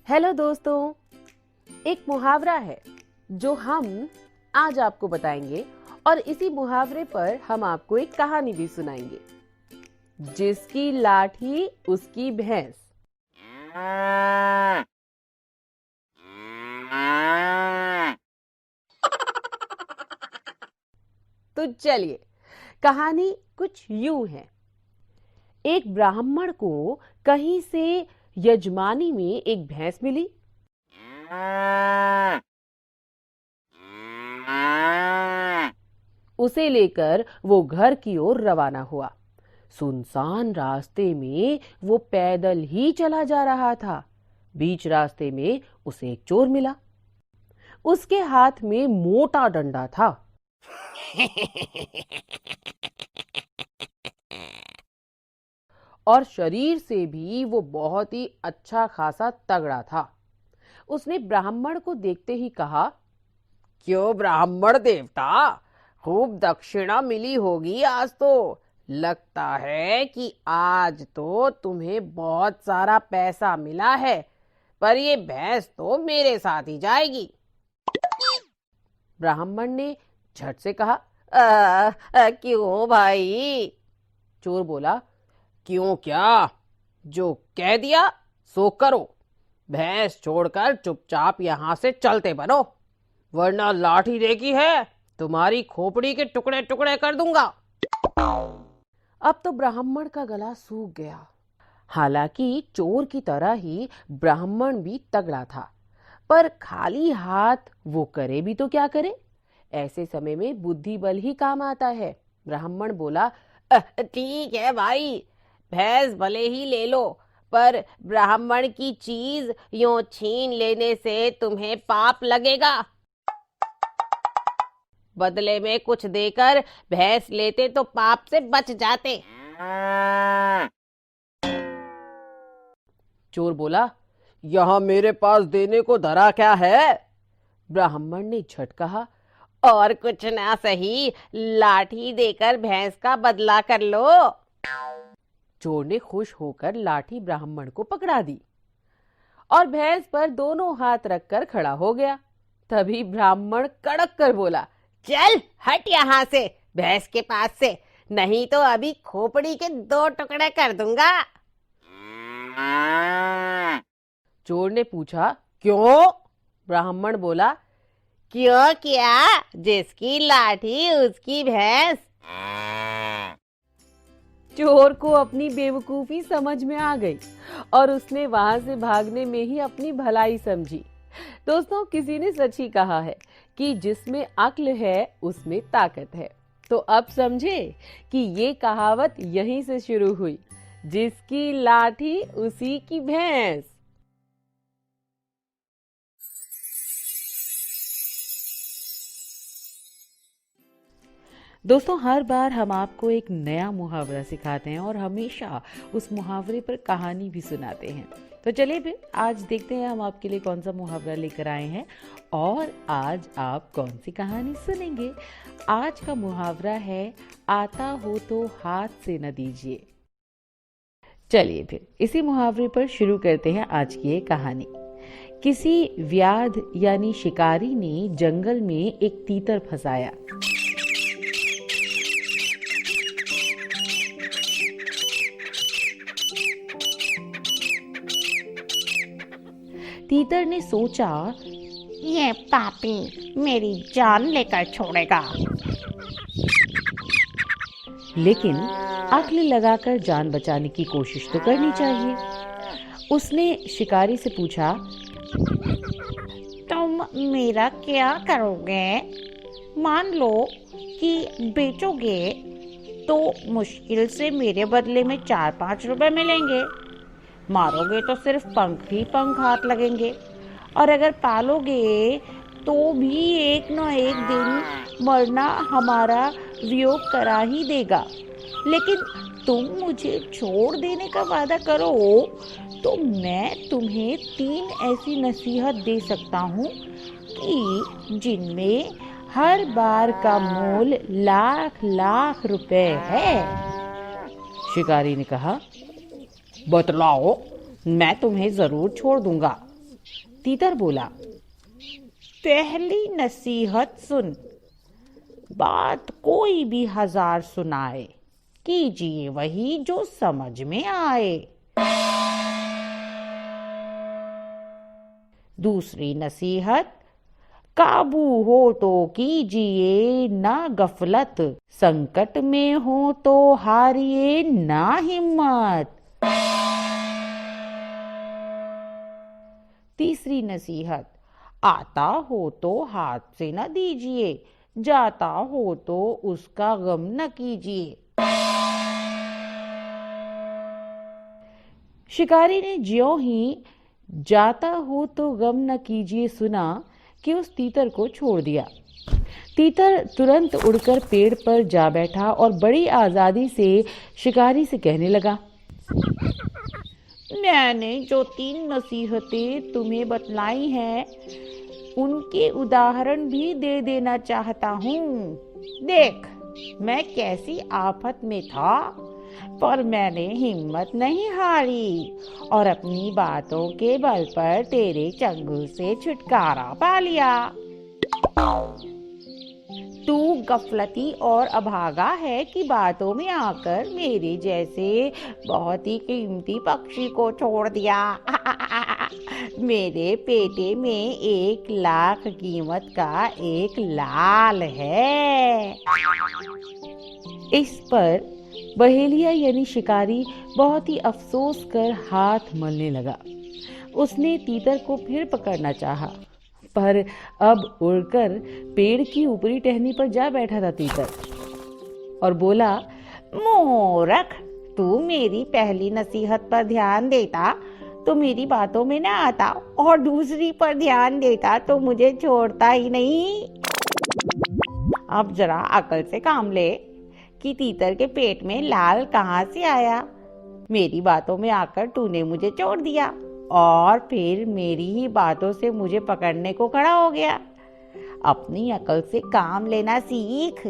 Hello दोस्तों, एक मुहावरा है जो हम आज आपको बताएंगे और इसी मुहावरे पर हम आपको एक कहानी भी सुनाएंगे। जिसकी लाठी उसकी भैंस। तो चलिए, कहानी कुछ यूं है। एक ब्राह्मण को कहीं से यजमानी में एक भैंस मिली। उसे लेकर वो घर की ओर रवाना हुआ। सुनसान रास्ते में वो पैदल ही चला जा रहा था। बीच रास्ते में उसे एक चोर मिला। उसके हाथ में मोटा डंडा था। और शरीर से भी वो बहुत ही अच्छा खासा तगड़ा था। उसने ब्राह्मण को देखते ही कहा, क्यों ब्राह्मण देवता, खूब दक्षिणा मिली होगी आज तो। लगता है कि आज तो तुम्हें बहुत सारा पैसा मिला है, पर ये भैंस तो मेरे साथ ही जाएगी। ब्राह्मण ने झट से कहा, क्यों भाई? चोर बोला, क्यों क्या, जो कह दिया सो करो। भैंस छोड़कर चुपचाप यहां से चलते बनो, वरना लाठी देखी है तुम्हारी खोपड़ी के टुकड़े टुकड़े कर दूंगा। अब तो ब्राह्मण का गला सूख गया। हालांकि चोर की तरह ही ब्राह्मण भी तगड़ा था, पर खाली हाथ वो करे भी तो क्या करे। ऐसे समय में बुद्धि बल ही काम आता है। ब्राह्मण बोला, ठीक है भाई, भैंस भले ही ले लो, पर ब्राह्मण की चीज यूं छीन लेने से तुम्हें पाप लगेगा। बदले में कुछ देकर भैंस लेते तो पाप से बच जाते। चोर बोला, यहां मेरे पास देने को धरा क्या है? ब्राह्मण ने झट कहा, और कुछ ना सही, लाठी देकर भैंस का बदला कर लो। चोर ने खुश होकर लाठी ब्राह्मण को पकड़ा दी और भैंस पर दोनों हाथ रखकर खड़ा हो गया। तभी ब्राह्मण कड़क कर बोला, चल हट यहां से, भैंस के पास से, नहीं तो अभी खोपड़ी के 2 टुकड़े कर दूंगा। चोर ने पूछा, क्यों? ब्राह्मण बोला, क्यों क्या, जिसकी लाठी उसकी भैंस। चोर को अपनी बेवकूफी समझ में आ गई और उसने वहां से भागने में ही अपनी भलाई समझी। दोस्तों, किसी ने सच ही कहा है कि जिसमें अक्ल है उसमें ताकत है। तो अब समझे कि ये कहावत यहीं से शुरू हुई, जिसकी लाठी उसी की भैंस। दोस्तों, हर बार हम आपको एक नया मुहावरा सिखाते हैं और हमेशा उस मुहावरे पर कहानी भी सुनाते हैं। तो चलिए फिर आज देखते हैं हम आपके लिए कौन सा मुहावरा लेकर आए हैं और आज आप कौन सी कहानी सुनेंगे। आज का मुहावरा है, आता हो तो हाथ से न दीजिए। चलिए फिर इसी मुहावरे पर शुरू करते हैं आज की ये कहानी। किसी व्याध यानी शिकारी ने जंगल में एक तीतर फंसाया। तीतर ने सोचा, ये पापी मेरी जान लेकर छोड़ेगा। लेकिन अक्ल लगाकर जान बचाने की कोशिश तो करनी चाहिए। उसने शिकारी से पूछा, तुम मेरा क्या करोगे? मान लो कि बेचोगे तो मुश्किल से मेरे बदले में 4-5 रुपए मिलेंगे। मारोगे तो सिर्फ पंख ही पंख हाथ लगेंगे, और अगर पालोगे तो भी एक न एक दिन मरना हमारा वियोग करा ही देगा। लेकिन तुम मुझे छोड़ देने का वादा करो तो मैं तुम्हें 3 ऐसी नसीहत दे सकता हूँ कि जिनमें हर बार का मोल लाख लाख रुपए है। शिकारी ने कहा, बतलाओ, मैं तुम्हें जरूर छोड़ दूंगा। तीतर बोला, पहली नसीहत सुन, बात कोई भी 1000 सुनाए, कीजिए वही जो समझ में आए। दूसरी नसीहत, काबू हो तो कीजिए ना गफलत, संकट में हो तो हारिए ना हिम्मत। तीसरी नसीहत, आता हो तो हाथ से न दीजिए, जाता हो तो उसका गम न कीजिए। शिकारी ने ज्यों ही जाता हो तो गम न कीजिए सुना कि उस तीतर को छोड़ दिया। तीतर तुरंत उड़कर पेड़ पर जा बैठा और बड़ी आजादी से शिकारी से कहने लगा, मैंने जो 3 नसीहतें तुम्हें बतलाई हैं, उनके उदाहरण भी दे देना चाहता हूँ। देख, मैं कैसी आफत में था, पर मैंने हिम्मत नहीं हारी और अपनी बातों के बल पर तेरे चंगुल से छुटकारा पा लिया। तू गफलती और अभागा है कि बातों में आकर मेरे जैसे बहुत ही कीमती पक्षी को छोड़ दिया। मेरे पेटे में 1,00,000 कीमत का एक लाल है। इस पर बहेलिया यानी शिकारी बहुत ही अफसोस कर हाथ मलने लगा। उसने तीतर को फिर पकड़ना चाहा, पर अब उड़कर पेड़ की ऊपरी टहनी पर जा बैठा था तीतर और बोला, मूर्ख, तू मेरी पहली नसीहत पर ध्यान देता तो मेरी बातों में न आता, और दूसरी पर ध्यान देता तो मुझे छोड़ता ही नहीं। अब जरा अकल से काम ले कि तीतर के पेट में लाल कहाँ से आया। मेरी बातों में आकर तूने मुझे छोड़ दिया और फिर मेरी ही बातों से मुझे पकड़ने को खड़ा हो गया। अपनी अकल से काम लेना सीख।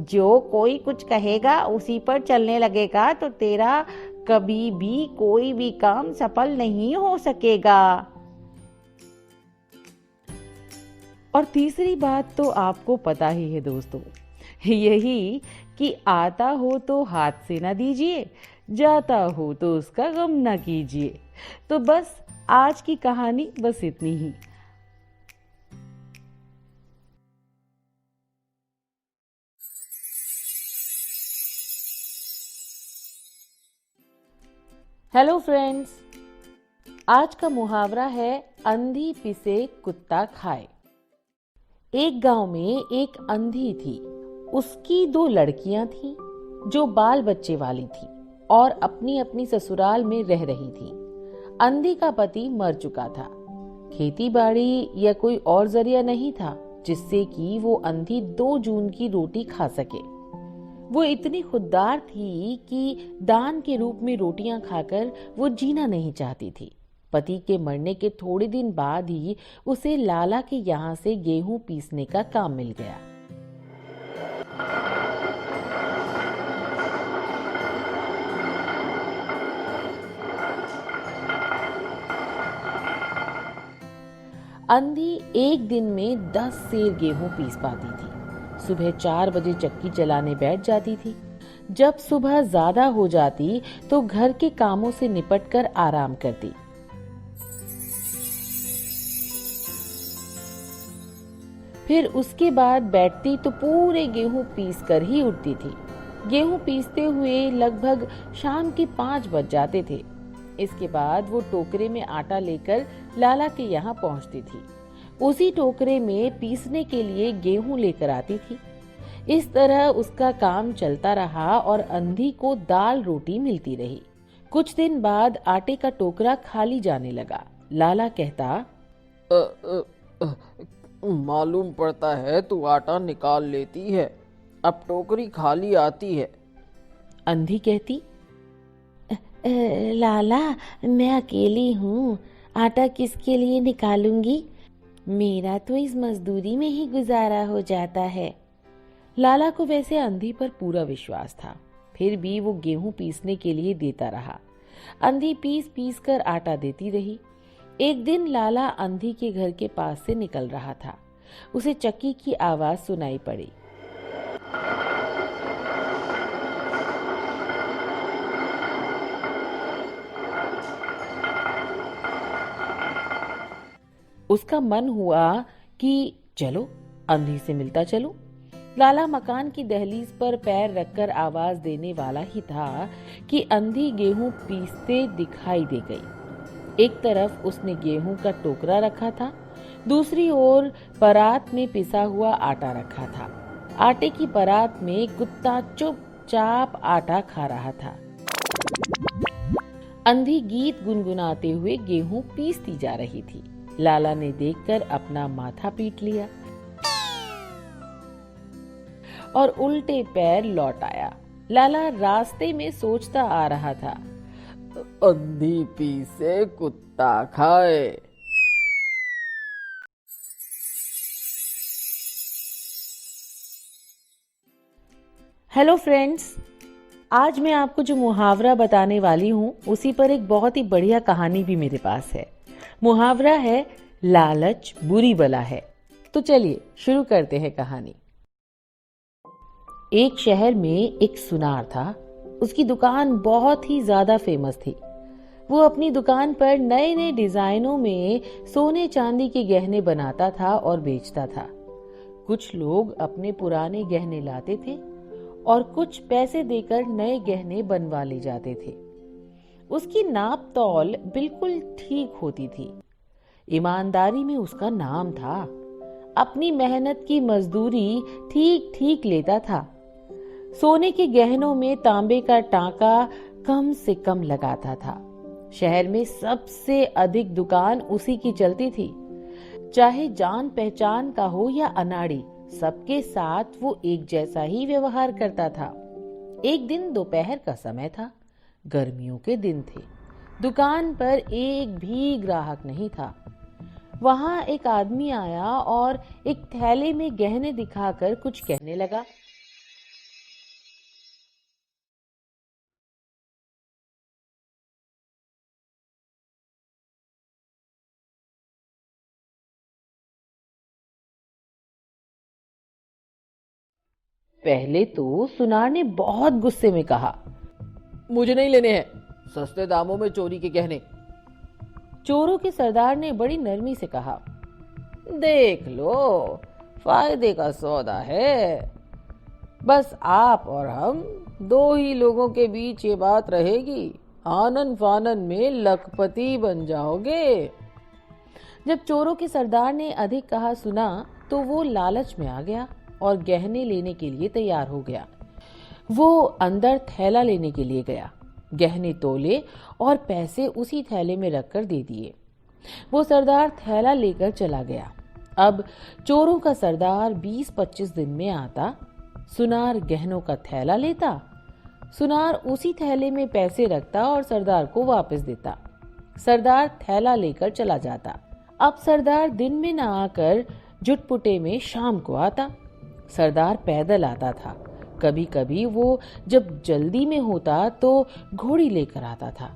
जो कोई कुछ कहेगा उसी पर चलने लगेगा तो तेरा कभी भी कोई भी काम सफल नहीं हो सकेगा। और तीसरी बात तो आपको पता ही है दोस्तों, यही कि आता हो तो हाथ से ना दीजिए, जाता हो तो उसका गम ना कीजिए। तो बस आज की कहानी बस इतनी ही। हेलो फ्रेंड्स, आज का मुहावरा है अंधी पिसे कुत्ता खाए। एक गांव में एक अंधी थी। उसकी 2 लड़कियां थीं जो बाल बच्चे वाली थी और अपनी अपनी ससुराल में रह रही थी। अंधी का पति मर चुका था। खेती बाड़ी या कोई और जरिया नहीं था जिससे कि वो अंधी 2 जून की रोटी खा सके। वो इतनी खुददार थी कि दान के रूप में रोटियां खाकर वो जीना नहीं चाहती थी। पति के मरने के थोड़े दिन बाद ही उसे लाला के यहाँ से गेहूं पीसने का काम मिल गया। अंधी एक दिन में 10 सेर गेहूं पीस पाती थी। सुबह 4 बजे चक्की चलाने बैठ जाती थी। जब सुबह ज्यादा हो जाती तो घर के कामों से निपटकर आराम करती। फिर उसके बाद बैठती तो पूरे गेहूं पीस कर ही उठती थी। गेहूं पीसते हुए लगभग शाम के 5 बज जाते थे। इसके बाद वो टोकरे में आटा लेकर लाला के यहाँ पहुँचती थी। उसी टोकरे में पीसने के लिए गेहूं लेकर आती थी। इस तरह उसका काम चलता रहा और अंधी को दाल रोटी मिलती रही। कुछ दिन बाद आटे का टोकरा खाली जाने लगा। लाला कहता, मालूम पड़ता है तू आटा निकाल लेती है, अब टोकरी खाली आती है। अंधी कहती, लाला मैं अकेली हूँ, आटा किसके लिए निकालूंगी, मेरा तो इस मजदूरी में ही गुजारा हो जाता है। लाला को वैसे अंधी पर पूरा विश्वास था, फिर भी वो गेहूं पीसने के लिए देता रहा। अंधी पीस पीस कर आटा देती रही। एक दिन लाला अंधी के घर के पास से निकल रहा था। उसे चक्की की आवाज सुनाई पड़ी। उसका मन हुआ कि चलो अंधी से मिलता चलो। लाला मकान की दहलीज पर पैर रखकर आवाज देने वाला ही था कि अंधी गेहूं पीसते दिखाई दे गई। एक तरफ उसने गेहूं का टोकरा रखा था, दूसरी ओर परात में पिसा हुआ आटा रखा था। आटे की परात में कुत्ता चुपचाप आटा खा रहा था। अंधी गीत गुनगुनाते हुए गेहूं पीसती जा रही थी। लाला ने देखकर अपना माथा पीट लिया और उल्टे पैर लौट आया। लाला रास्ते में सोचता आ रहा था, अंधी पीसे कुत्ता खाए। हेलो फ्रेंड्स, आज मैं आपको जो मुहावरा बताने वाली हूँ उसी पर एक बहुत ही बढ़िया कहानी भी मेरे पास है। मुहावरा है लालच बुरी बला है। तो चलिए शुरू करते हैं कहानी। एक शहर में एक सुनार था। उसकी दुकान बहुत ही ज्यादा फेमस थी। वो अपनी दुकान पर नए नए डिजाइनों में सोने चांदी के गहने बनाता था और बेचता था। कुछ लोग अपने पुराने गहने लाते थे और कुछ पैसे देकर नए गहने बनवा ले जाते थे। उसकी नाप तौल बिल्कुल ठीक होती थी। ईमानदारी में उसका नाम था। अपनी मेहनत की मजदूरी ठीक ठीक लेता था। सोने के गहनों में तांबे का टांका कम से कम लगाता था। शहर में सबसे अधिक दुकान उसी की चलती थी। चाहे जान पहचान का हो या अनाड़ी, सबके साथ वो एक जैसा ही व्यवहार करता था। एक दिन दोपहर का समय था। गर्मियों के दिन थे। दुकान पर एक भी ग्राहक नहीं था। वहां एक आदमी आया और एक थैले में गहने दिखाकर कुछ कहने लगा। पहले तो सुनार ने बहुत गुस्से में कहा, मुझे नहीं लेने हैं सस्ते दामों में चोरी के गहने। चोरों के सरदार ने बड़ी नरमी से कहा, देख लो, फायदे का सौदा है। बस आप और हम दो ही लोगों के बीच ये बात रहेगी। आनन फानन में लखपति बन जाओगे। जब चोरों के सरदार ने अधिक कहा सुना तो वो लालच में आ गया और गहने लेने के लिए तैयार हो गया। वो अंदर थैला लेने के लिए गया, गहने तोले और पैसे उसी थैले में रखकर दे दिए। वो सरदार थैला लेकर चला गया। अब चोरों का सरदार 20-25 दिन में आता। सुनार गहनों का थैला लेता। सुनार उसी थैले में पैसे रखता और सरदार को वापस देता। सरदार थैला लेकर चला जाता। अब सरदार दिन में न आकर जुटपुटे में शाम को आता। सरदार पैदल आता था। कभी कभी वो जब जल्दी में होता तो घोड़ी लेकर आता था।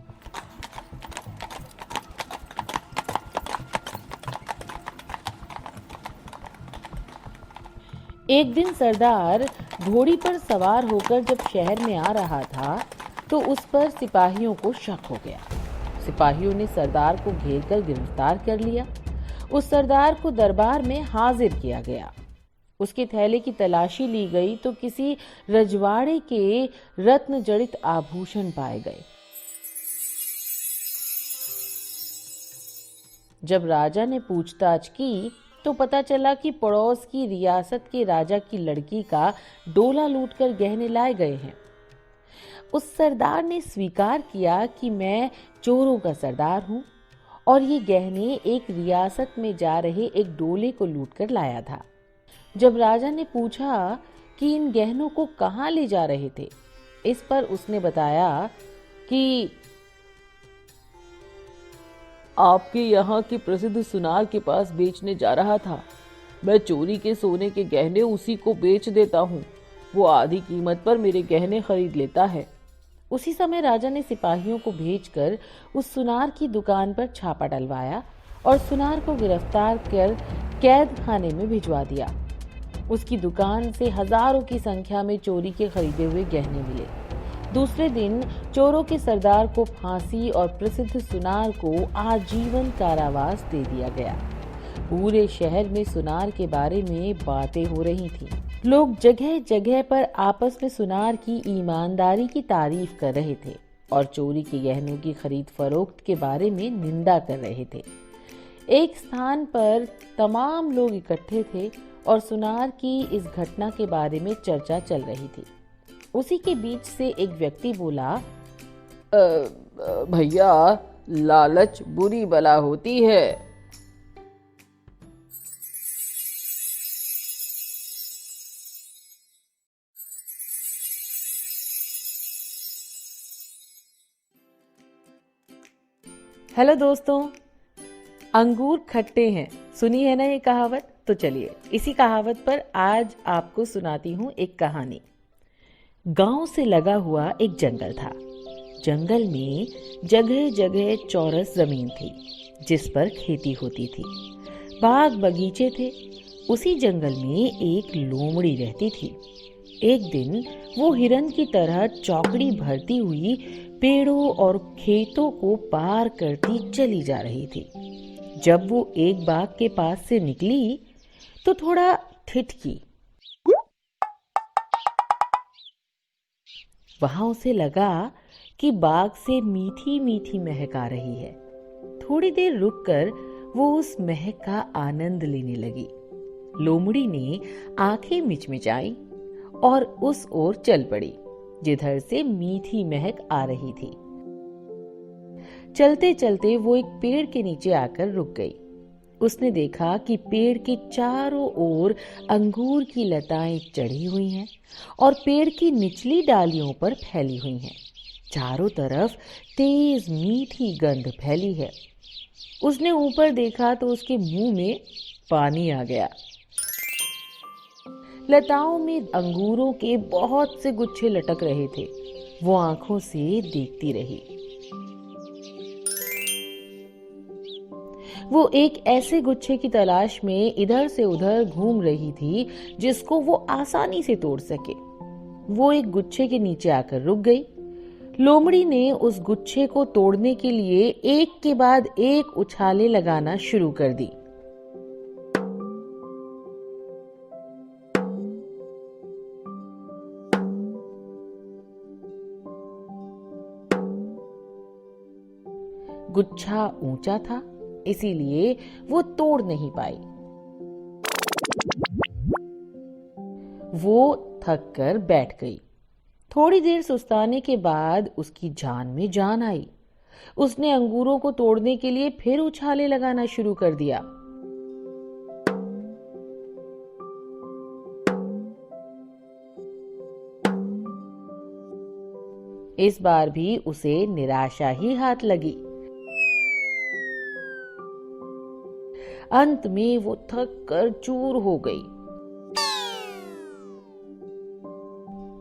एक दिन सरदार घोड़ी पर सवार होकर जब शहर में आ रहा था तो उस पर सिपाहियों को शक हो गया। सिपाहियों ने सरदार को घेरकर गिरफ्तार कर लिया। उस सरदार को दरबार में हाजिर किया गया। उसके थैले की तलाशी ली गई तो किसी रजवाड़े के रत्न जड़ित आभूषण पाए गए। जब राजा ने पूछताछ की तो पता चला कि पड़ोस की रियासत के राजा की लड़की का डोला लूटकर गहने लाए गए हैं। उस सरदार ने स्वीकार किया कि मैं चोरों का सरदार हूं और ये गहने एक रियासत में जा रहे एक डोले को लूटकर लाया था। जब राजा ने पूछा कि इन गहनों को कहाँ ले जा रहे थे, इस पर उसने बताया कि आपके यहाँ के प्रसिद्ध सुनार के पास बेचने जा रहा था। मैं चोरी के सोने के गहने उसी को बेच देता हूँ। वो आधी कीमत पर मेरे गहने खरीद लेता है। उसी समय राजा ने सिपाहियों को भेजकर उस सुनार की दुकान पर छापा डलवाया और सुनार को गिरफ्तार कर कैद खाने में भिजवा दिया। उसकी दुकान से हजारों की संख्या में चोरी के खरीदे हुए गहने मिले। दूसरे दिन चोरों के सरदार को फांसी और प्रसिद्ध सुनार को आजीवन कारावास दे दिया गया। पूरे शहर में सुनार के बारे में बातें हो रही थीं। लोग जगह जगह पर आपस में सुनार की ईमानदारी की तारीफ कर रहे थे और चोरी के गहनों की खरीद फरोख्त के बारे में निंदा कर रहे थे। एक स्थान पर तमाम लोग इकट्ठे थे और सुनार की इस घटना के बारे में चर्चा चल रही थी। उसी के बीच से एक व्यक्ति बोला, भैया, लालच बुरी बला होती है। हेलो दोस्तों, अंगूर खट्टे हैं, सुनी है ना ये कहावत? तो चलिए इसी कहावत पर आज आपको सुनाती हूँ एक कहानी। गांव से लगा हुआ एक जंगल था। जंगल में जगह जगह चौरस जमीन थी जिस पर खेती होती थी। बाग बगीचे थे। उसी जंगल में एक लोमड़ी रहती थी। एक दिन वो हिरन की तरह चौकड़ी भरती हुई पेड़ों और खेतों को पार करती चली जा रही थी। जब वो एक बाग के पास से निकली तो थोड़ा ठिठकी। वहां उसे लगा कि बाग से मीठी मीठी महक आ रही है। थोड़ी देर रुककर वो उस महक का आनंद लेने लगी। लोमड़ी ने आंखें मिचमिचाई और उस ओर चल पड़ी जिधर से मीठी महक आ रही थी। चलते चलते वो एक पेड़ के नीचे आकर रुक गई। उसने देखा कि पेड़ के चारों ओर अंगूर की लताएं चढ़ी हुई हैं और पेड़ की निचली डालियों पर फैली हुई हैं। चारों तरफ तेज मीठी गंध फैली है। उसने ऊपर देखा तो उसके मुंह में पानी आ गया। लताओं में अंगूरों के बहुत से गुच्छे लटक रहे थे। वो आंखों से देखती रही। वो एक ऐसे गुच्छे की तलाश में इधर से उधर घूम रही थी जिसको वो आसानी से तोड़ सके। वो एक गुच्छे के नीचे आकर रुक गई। लोमड़ी ने उस गुच्छे को तोड़ने के लिए एक के बाद एक उछालें लगाना शुरू कर दी। गुच्छा ऊंचा था, इसीलिए वो तोड़ नहीं पाई। वो थक कर बैठ गई। थोड़ी देर सुस्ताने के बाद उसकी जान में जान आई। उसने अंगूरों को तोड़ने के लिए फिर उछाले लगाना शुरू कर दिया। इस बार भी उसे निराशा ही हाथ लगी। अंत में वो थक कर चूर हो गई।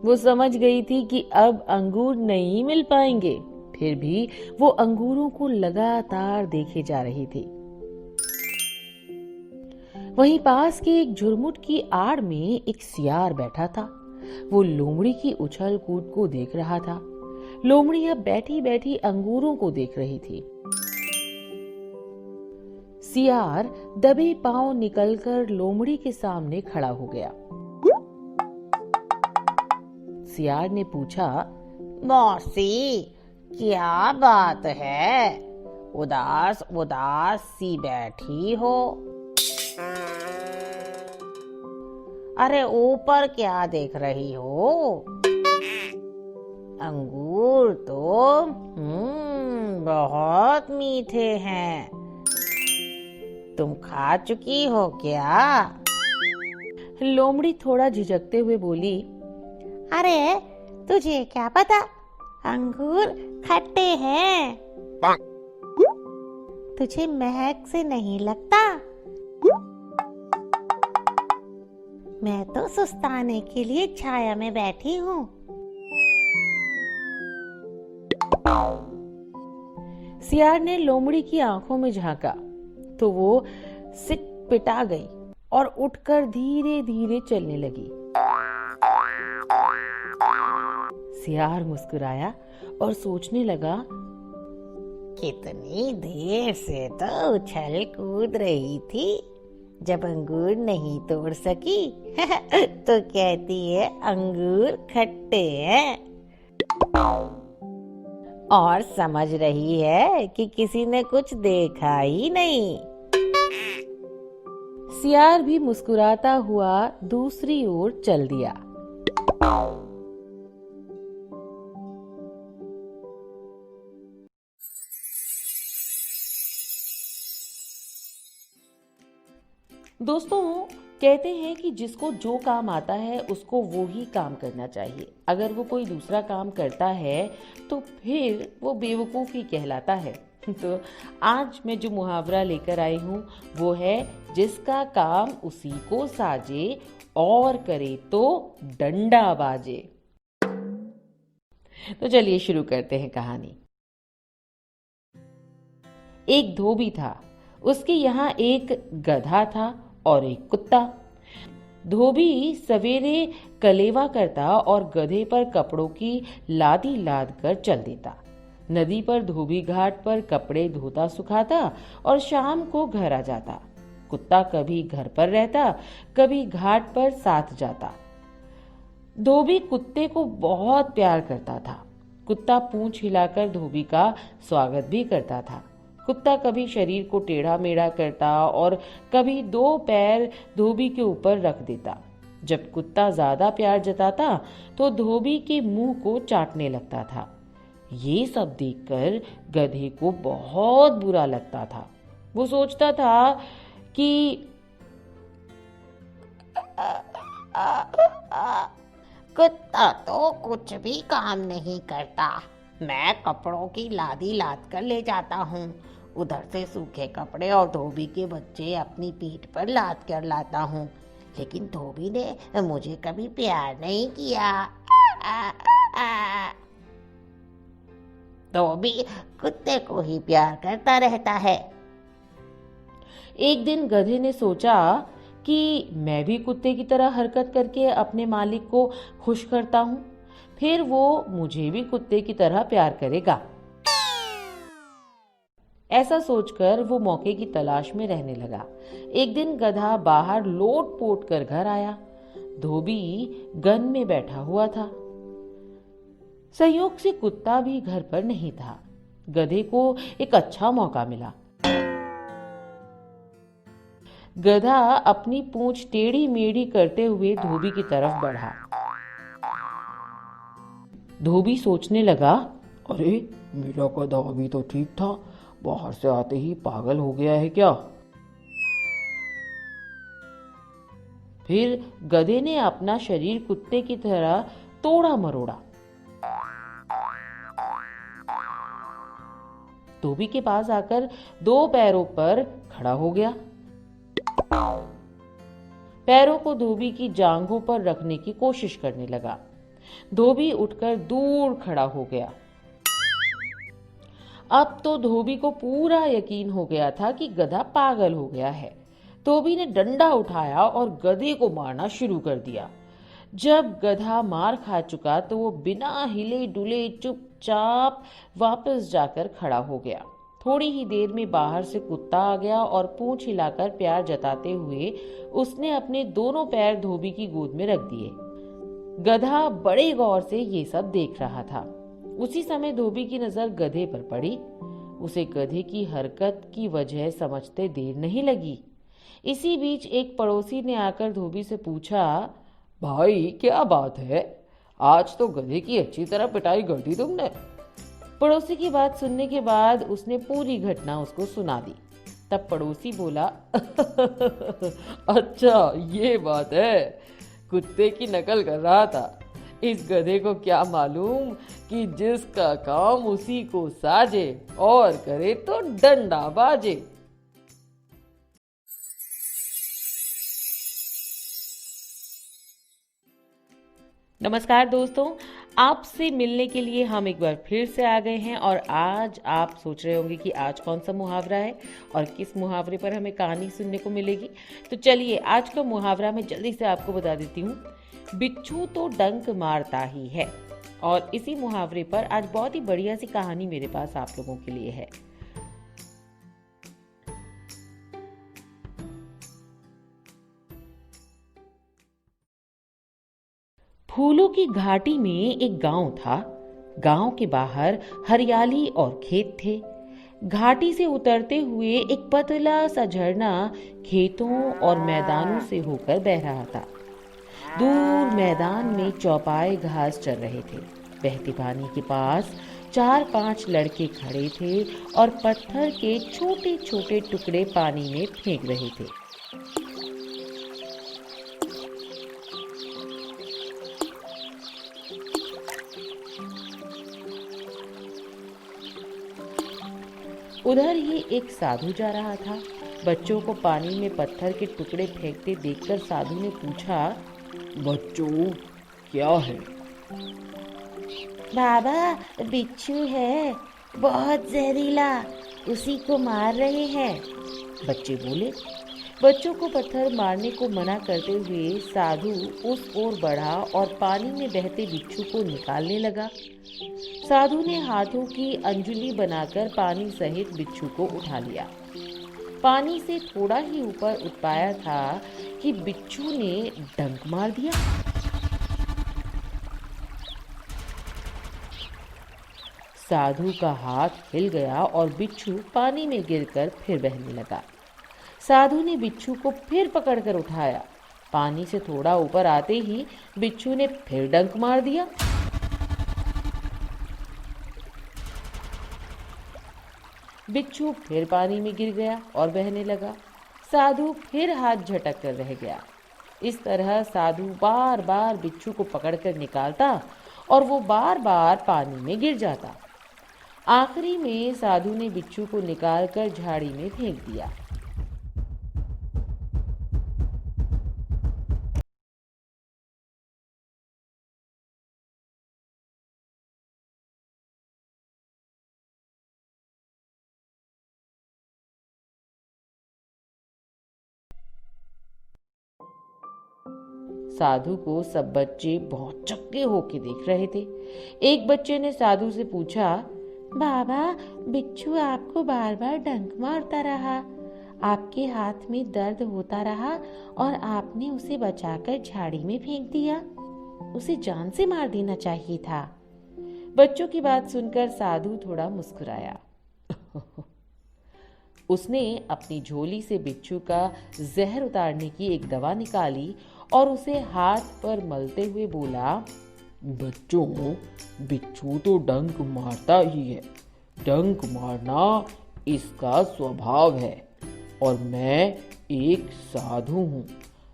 वो समझ गई थी कि अब अंगूर नहीं मिल पाएंगे, फिर भी वो अंगूरों को लगातार देखे जा रही थी। वहीं पास के एक झुरमुट की आड़ में एक सियार बैठा था। वो लोमड़ी की उछल कूद को देख रहा था। लोमड़ी अब बैठी बैठी अंगूरों को देख रही थी। सियार दबे पांव निकलकर लोमड़ी के सामने खड़ा हो गया। सियार ने पूछा, मौसी, क्या बात है? उदास उदास सी बैठी हो। अरे ऊपर क्या देख रही हो? अंगूर तो बहुत मीठे हैं। तुम खा चुकी हो क्या? लोमड़ी थोड़ा झिझकते हुए बोली, अरे तुझे क्या पता, अंगूर खट्टे हैं। तुझे महक से नहीं लगता? मैं तो सुस्ताने के लिए छाया में बैठी हूँ। सियार ने लोमड़ी की आंखों में झांका। तो वो सिटपिटा गई और उठकर धीरे धीरे चलने लगी। सियार मुस्कुराया और सोचने लगा, कितनी देर से तो उछल कूद रही थी, जब अंगूर नहीं तोड़ सकी तो कहती है अंगूर खट्टे हैं, और समझ रही है कि किसी ने कुछ देखा ही नहीं। सियार भी मुस्कुराता हुआ दूसरी ओर चल दिया। दोस्तों, कहते हैं कि जिसको जो काम आता है उसको वो ही काम करना चाहिए। अगर वो कोई दूसरा काम करता है तो फिर वो बेवकूफ़ ही कहलाता है। तो आज मैं जो मुहावरा लेकर आई हूँ वो है, जिसका काम उसी को साजे और करे तो डंडा बाजे। तो चलिए शुरू करते हैं कहानी। एक धोबी था, उसके यहाँ एक गधा था और एक कुत्ता। धोबी सवेरे कलेवा करता और गधे पर कपड़ों की लादी लाद कर चल देता। नदी पर धोबी घाट पर कपड़े धोता सुखाता और शाम को घर आ जाता। कुत्ता कभी घर पर रहता, कभी घाट पर साथ जाता। धोबी कुत्ते को बहुत प्यार करता था। कुत्ता पूंछ हिलाकर धोबी का स्वागत भी करता था। कुत्ता कभी शरीर को टेढ़ा मेढ़ा करता और कभी 2 पैर धोबी के ऊपर रख देता। जब कुत्ता ज्यादा प्यार जताता तो धोबी के मुंह को चाटने लगता था। ये सब देखकर गधे को बहुत बुरा लगता था। वो सोचता था कि कुत्ता तो कुछ भी काम नहीं करता। मैं कपड़ों की लादी लाद कर ले जाता हूँ, उधर से सूखे कपड़े और धोबी के बच्चे अपनी पीठ पर लाद कर लाता हूँ, लेकिन धोबी ने मुझे कभी प्यार नहीं किया। धोबी कुत्ते को ही प्यार करता रहता है। एक दिन गधे ने सोचा कि मैं भी कुत्ते की तरह हरकत करके अपने मालिक को खुश करता हूँ, फिर वो मुझे भी कुत्ते की तरह प्यार करेगा। ऐसा सोचकर वो मौके की तलाश में रहने लगा। एक दिन गधा बाहर लोट पोट कर घर आया। धोबी गन में बैठा हुआ था। संयोग से कुत्ता भी घर पर नहीं था। गधे को एक अच्छा मौका मिला। गधा अपनी पूंछ टेढ़ी मेढ़ी करते हुए धोबी की तरफ बढ़ा। धोबी सोचने लगा, अरे मेरा गधा अभी तो ठीक था, बाहर से आते ही पागल हो गया है क्या? फिर गधे ने अपना शरीर कुत्ते की तरह तोड़ा मरोड़ा। धोबी के पास आकर 2 पैरों पर खड़ा हो गया। पैरों को धोबी की जांघों पर रखने की कोशिश करने लगा। धोबी उठकर दूर खड़ा हो गया। अब तो धोबी को पूरा यकीन हो गया था कि गधा पागल हो गया है। धोबी ने डंडा उठाया और गधे को मारना शुरू कर दिया। जब गधा मार खा चुका तो वो बिना हिले डुले चुपचाप वापस जाकर खड़ा हो गया। थोड़ी ही देर में बाहर से कुत्ता आ गया और पूंछ हिलाकर प्यार जताते हुए उसने अपने दोनों पैर धोबी की गोद में रख दिए। गधा बड़े गौर से ये सब देख रहा था। उसी समय धोबी की नजर गधे पर पड़ी। उसे गधे की हरकत की वजह समझते देर नहीं लगी। इसी बीच एक पड़ोसी ने आकर धोबी से पूछा, भाई क्या बात है, आज तो गधे की अच्छी तरह पिटाई कर दी तुमने। पड़ोसी की बात सुनने के बाद उसने पूरी घटना उसको सुना दी। तब पड़ोसी बोला, अच्छा ये बात है, कुत्ते की नकल कर रहा था। इस गधे को क्या मालूम कि जिसका काम उसी को साजे और करे तो डंडा बाजे। नमस्कार दोस्तों, आपसे मिलने के लिए हम एक बार फिर से आ गए हैं और आज आप सोच रहे होंगे कि आज कौन सा मुहावरा है और किस मुहावरे पर हमें कहानी सुनने को मिलेगी। तो चलिए आज का मुहावरा मैं जल्दी से आपको बता देती हूँ। बिच्छू तो डंक मारता ही है। और इसी मुहावरे पर आज बहुत ही बढ़िया सी कहानी मेरे पास आप लोगों के लिए है। फूलों की घाटी में एक गांव था। गांव के बाहर हरियाली और खेत थे। घाटी से उतरते हुए एक पतला सा झरना खेतों और मैदानों से होकर बह रहा था। दूर मैदान में चौपाए घास चर रहे थे। बहते पानी के पास 4-5 लड़के खड़े थे और पत्थर के छोटे छोटे टुकड़े पानी में फेंक रहे थे। उधर ही एक साधु जा रहा था। बच्चों को पानी में पत्थर के टुकड़े फेंकते देखकर साधु ने पूछा, बच्चों क्या है? बाबा बिच्छू है, बहुत जहरीला, उसी को मार रहे हैं। बच्चे बोले। बच्चों को पत्थर मारने को मना करते हुए साधु उस ओर बढ़ा और पानी में बहते बिच्छू को निकालने लगा। साधु ने हाथों की अंजुली बनाकर पानी सहित बिच्छू को उठा लिया। पानी से थोड़ा ही ऊपर उठ पाया था कि बिच्छू ने डंक मार दिया। साधु का हाथ हिल गया और बिच्छू पानी में गिरकर फिर बहने लगा। साधु ने बिच्छू को फिर पकड़कर उठाया। पानी से थोड़ा ऊपर आते ही बिच्छू ने फिर डंक मार दिया। बिच्छू फिर पानी में गिर गया और बहने लगा। साधु फिर हाथ झटक कर रह गया। इस तरह साधु बार बार बिच्छू को पकड़कर निकालता और वो बार बार पानी में गिर जाता। आखिरी में साधु ने बिच्छू को निकालकर झाड़ी में फेंक दिया। साधु को सब बच्चे बहुत चक्के होके देख रहे थे। एक बच्चे ने साधु से पूछा, बाबा बिच्छू आपको बार बार डंक मारता रहा, आपके हाथ में दर्द होता रहा और आपने उसे बचाकर झाड़ी में फेंक दिया। उसे जान से मार देना चाहिए था। बच्चों की बात सुनकर साधु थोड़ा मुस्कुराया। उसने अपनी झोली से बिच्छू का जहर उतारने की एक दवा निकाली और उसे हाथ पर मलते हुए बोला, बच्चों बिच्छू तो डंक मारता ही है। डंक मारना इसका स्वभाव है और मैं एक साधु हूँ।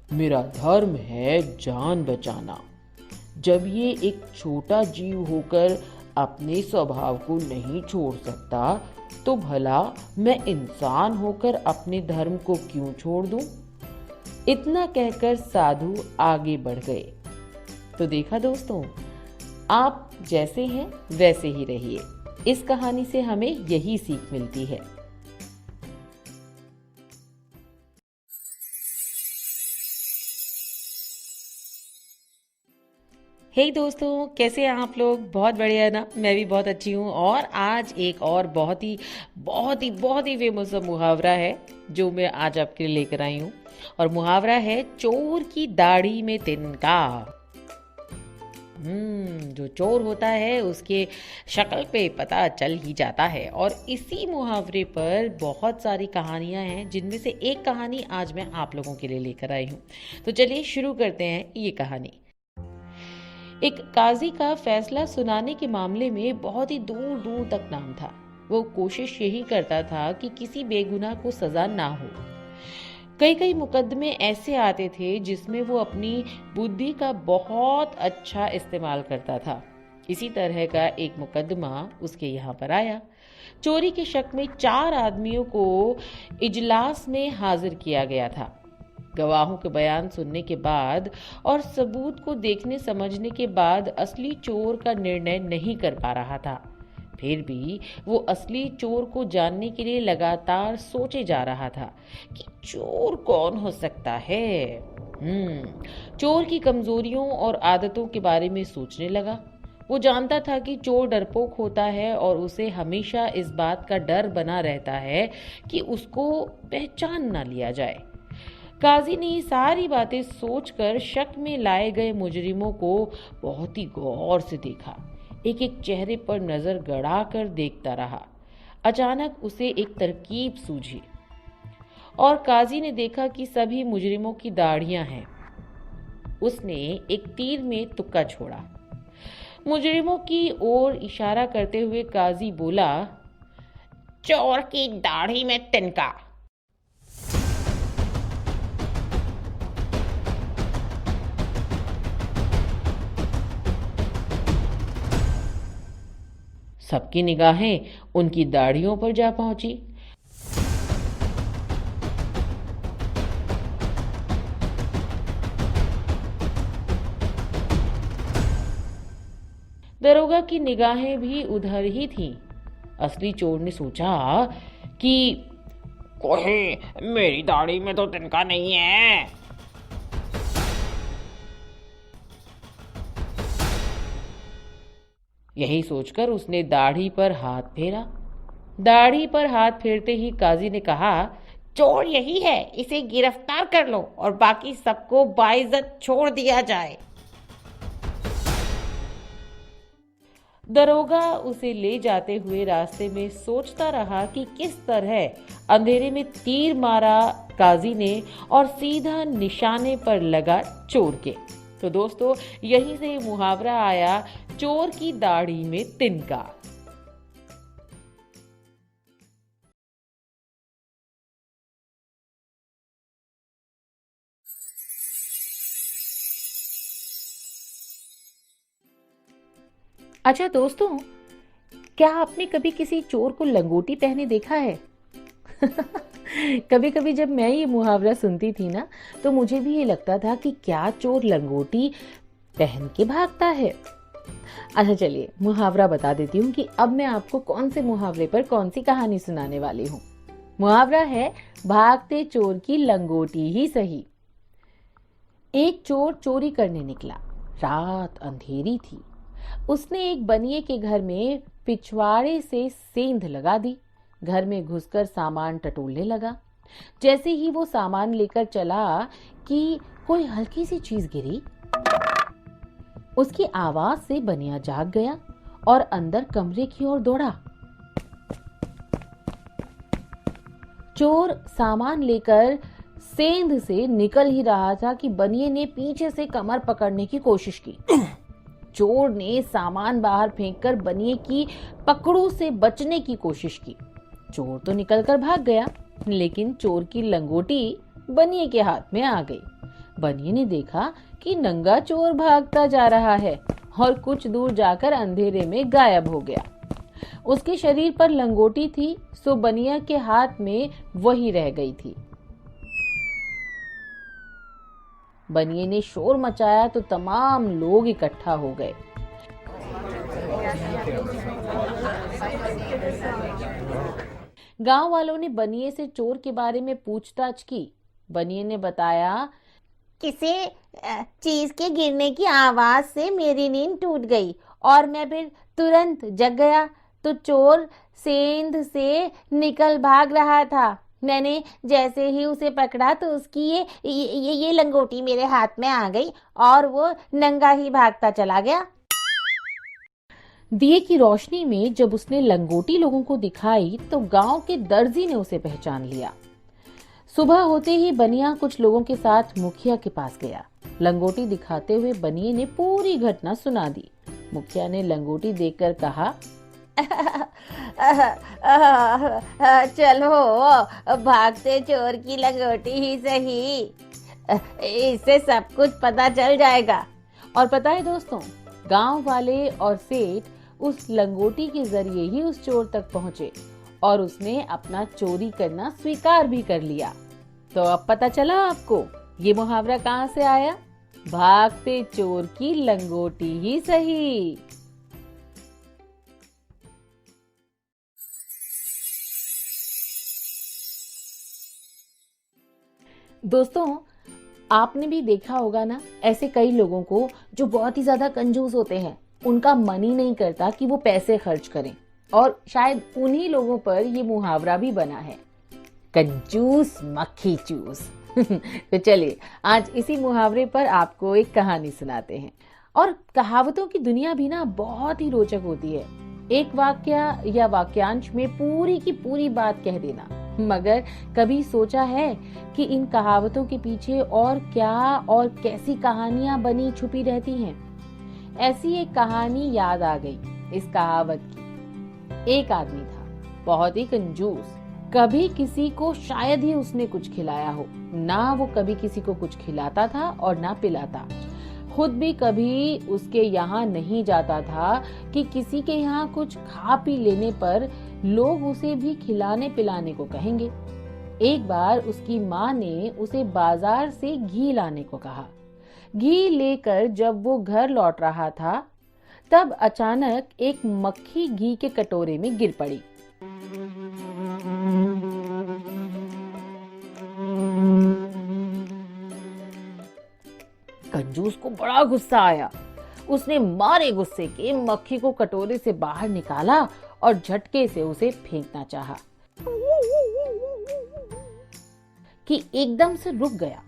मेरा धर्म है जान बचाना। जब ये एक छोटा जीव होकर अपने स्वभाव को नहीं छोड़ सकता तो भला मैं इंसान होकर अपने धर्म को क्यों छोड़ दूं? इतना कहकर साधु आगे बढ़ गए। तो देखा दोस्तों, आप जैसे हैं वैसे ही रहिए। इस कहानी से हमें यही सीख मिलती है। हे दोस्तों, कैसे हैं आप लोग? बहुत बढ़िया है ना? मैं भी बहुत अच्छी हूँ। और आज एक और बहुत ही फेमस मुहावरा है जो मैं आज आपके लिए लेकर आई हूँ। और मुहावरा है, चोर की दाढ़ी में तिनका। जो चोर होता है उसके शक्ल पे पता चल ही जाता है। और इसी मुहावरे पर बहुत सारी कहानियां हैं, जिनमें से एक कहानी आज मैं आप लोगों के लिए लेकर आई हूँ। तो चलिए शुरू करते हैं ये कहानी। एक काजी का फैसला सुनाने के मामले में बहुत ही दूर दूर तक नाम था। वो कोशिश यही करता था कि किसी बेगुनाह को सजा ना हो। कई मुकदमे ऐसे आते थे जिसमें वो अपनी बुद्धि का बहुत अच्छा इस्तेमाल करता था। इसी तरह का एक मुकदमा उसके यहाँ पर आया। चोरी के शक में 4 आदमियों को इजलास में हाजिर किया गया था। गवाहों के बयान सुनने के बाद और सबूत को देखने समझने के बाद असली चोर का निर्णय नहीं कर पा रहा था। फिर भी वो असली चोर को जानने के लिए लगातार सोचे जा रहा था कि चोर कौन हो सकता है। चोर की कमजोरियों और आदतों के बारे में सोचने लगा। वो जानता था कि चोर डरपोक होता है और उसे हमेशा इस बात का डर बना रहता है कि उसको पहचान ना लिया जाए। काजी ने ये सारी बातें सोचकर शक में लाए गए मुजरिमों को बहुत ही गौर से देखा। एक एक चेहरे पर नजर गड़ाकर देखता रहा। अचानक उसे एक तरकीब सूझी और काजी ने देखा कि सभी मुजरिमों की दाढ़ियां हैं। उसने एक तीर में तुक्का छोड़ा। मुजरिमों की ओर इशारा करते हुए काजी बोला, चोर की दाढ़ी में तिनका। सबकी निगाहें उनकी दाढ़ियों पर जा पहुंची। दरोगा की निगाहें भी उधर ही थीं। असली चोर ने सोचा कि कहीं मेरी दाढ़ी में तो तिनका नहीं है। यही सोचकर उसने दाढ़ी पर हाथ फेरा। दाढ़ी पर हाथ फेरते ही काजी ने कहा, चोर यही है, इसे गिरफ्तार कर लो और बाकी सबको बाइज्जत छोड़ दिया जाए। दरोगा उसे ले जाते हुए रास्ते में सोचता रहा कि किस तरह अंधेरे में तीर मारा काजी ने और सीधा निशाने पर लगा चोर के। तो दोस्तों, यहीं से मुहावरा आया, चोर की दाढ़ी में तिनका। अच्छा दोस्तों, क्या आपने कभी किसी चोर को लंगोटी पहने देखा है? कभी कभी जब मैं ये मुहावरा सुनती थी ना, तो मुझे भी ये लगता था कि क्या चोर लंगोटी पहन के भागता है। अच्छा चलिए, मुहावरा बता देती हूँ कि अब मैं आपको कौन से मुहावरे पर कौन सी कहानी सुनाने वाली हूँ। मुहावरा है, भागते चोर की लंगोटी ही सही। एक चोर चोरी करने निकला। रात अंधेरी थी। उसने एक बनिए के घर में पिछवाड़े से सेंध लगा दी। घर में घुसकर सामान टटोलने लगा। जैसे ही वो सामान लेकर चला कि कोई हल्की सी चीज गिरी। उसकी आवाज से बनिया जाग गया और अंदर कमरे की ओर दौड़ा। चोर सामान लेकर सेंध से निकल ही रहा था कि बनिए ने पीछे से कमर पकड़ने की कोशिश की। चोर ने सामान बाहर फेंककर बनिए की पकड़ों से बचने की कोशिश की। चोर तो निकलकर भाग गया, लेकिन चोर की लंगोटी बनिए के हाथ में आ गई। बनिए ने देखा कि नंगा चोर भागता जा रहा है और कुछ दूर जाकर अंधेरे में गायब हो गया। उसके शरीर पर लंगोटी थी, सो बनिया के हाथ में वही रह गई थी। बनिए ने शोर मचाया तो तमाम लोग इकट्ठा हो गए। गांव वालों ने बनिए से चोर के बारे में पूछताछ की। बनिए ने बताया, किसी चीज के गिरने की आवाज से मेरी नींद टूट गई और मैं फिर तुरंत जग गया तो चोर सेंध से निकल भाग रहा था। मैंने जैसे ही उसे पकड़ा तो उसकी ये लंगोटी मेरे हाथ में आ गई और वो नंगा ही भागता चला गया। दिए की रोशनी में जब उसने लंगोटी लोगों को दिखाई तो गांव के दर्जी ने उसे पहचान लिया। सुबह होते ही बनिया कुछ लोगों के साथ मुखिया के पास गया। लंगोटी दिखाते हुए बनिए ने पूरी घटना सुना दी। मुखिया ने लंगोटी देखकर कहा, चलो, भागते चोर की लंगोटी ही सही, इससे सब कुछ पता चल जाएगा। और पता है दोस्तों, गांव वाले और सेठ उस लंगोटी के जरिए ही उस चोर तक पहुंचे और उसने अपना चोरी करना स्वीकार भी कर लिया। तो अब पता चला आपको ये मुहावरा कहाँ से आया? भागते चोर की लंगोटी ही सही। दोस्तों, आपने भी देखा होगा ना, ऐसे कई लोगों को जो बहुत ही ज्यादा कंजूस होते हैं, उनका मन ही नहीं करता कि वो पैसे खर्च करें, और शायद उन्हीं लोगों पर ये मुहावरा भी बना है, कंजूस मक्खी चूस। तो चलिए आज इसी मुहावरे पर आपको एक कहानी सुनाते हैं। और कहावतों की दुनिया भी ना बहुत ही रोचक होती है। एक वाक्य या वाक्यांश में पूरी की पूरी बात कह देना, मगर कभी सोचा है कि इन कहावतों के पीछे और क्या और कैसी कहानियां बनी छुपी रहती हैं? ऐसी एक कहानी याद आ गई इस कहावत की। एक आदमी था, बहुत ही कंजूस। कभी किसी को शायद ही उसने कुछ खिलाया हो, ना वो कभी किसी को कुछ खिलाता था और ना पिलाता। खुद भी कभी उसके यहाँ नहीं जाता था कि किसी के यहाँ कुछ खा पी लेने पर लोग उसे भी खिलाने पिलाने को कहेंगे। एक बार उसकी माँ ने उसे बाजार से घी लाने को कहा। घी लेकर जब वो घर लौट रहा था, तब अचानक एक मक्खी घी के कटोरे में गिर पड़ी। कंजूस को बड़ा गुस्सा आया। उसने मारे गुस्से के मक्खी को कटोरे से बाहर निकाला और झटके से उसे फेंकना चाहा कि एकदम से रुक गया।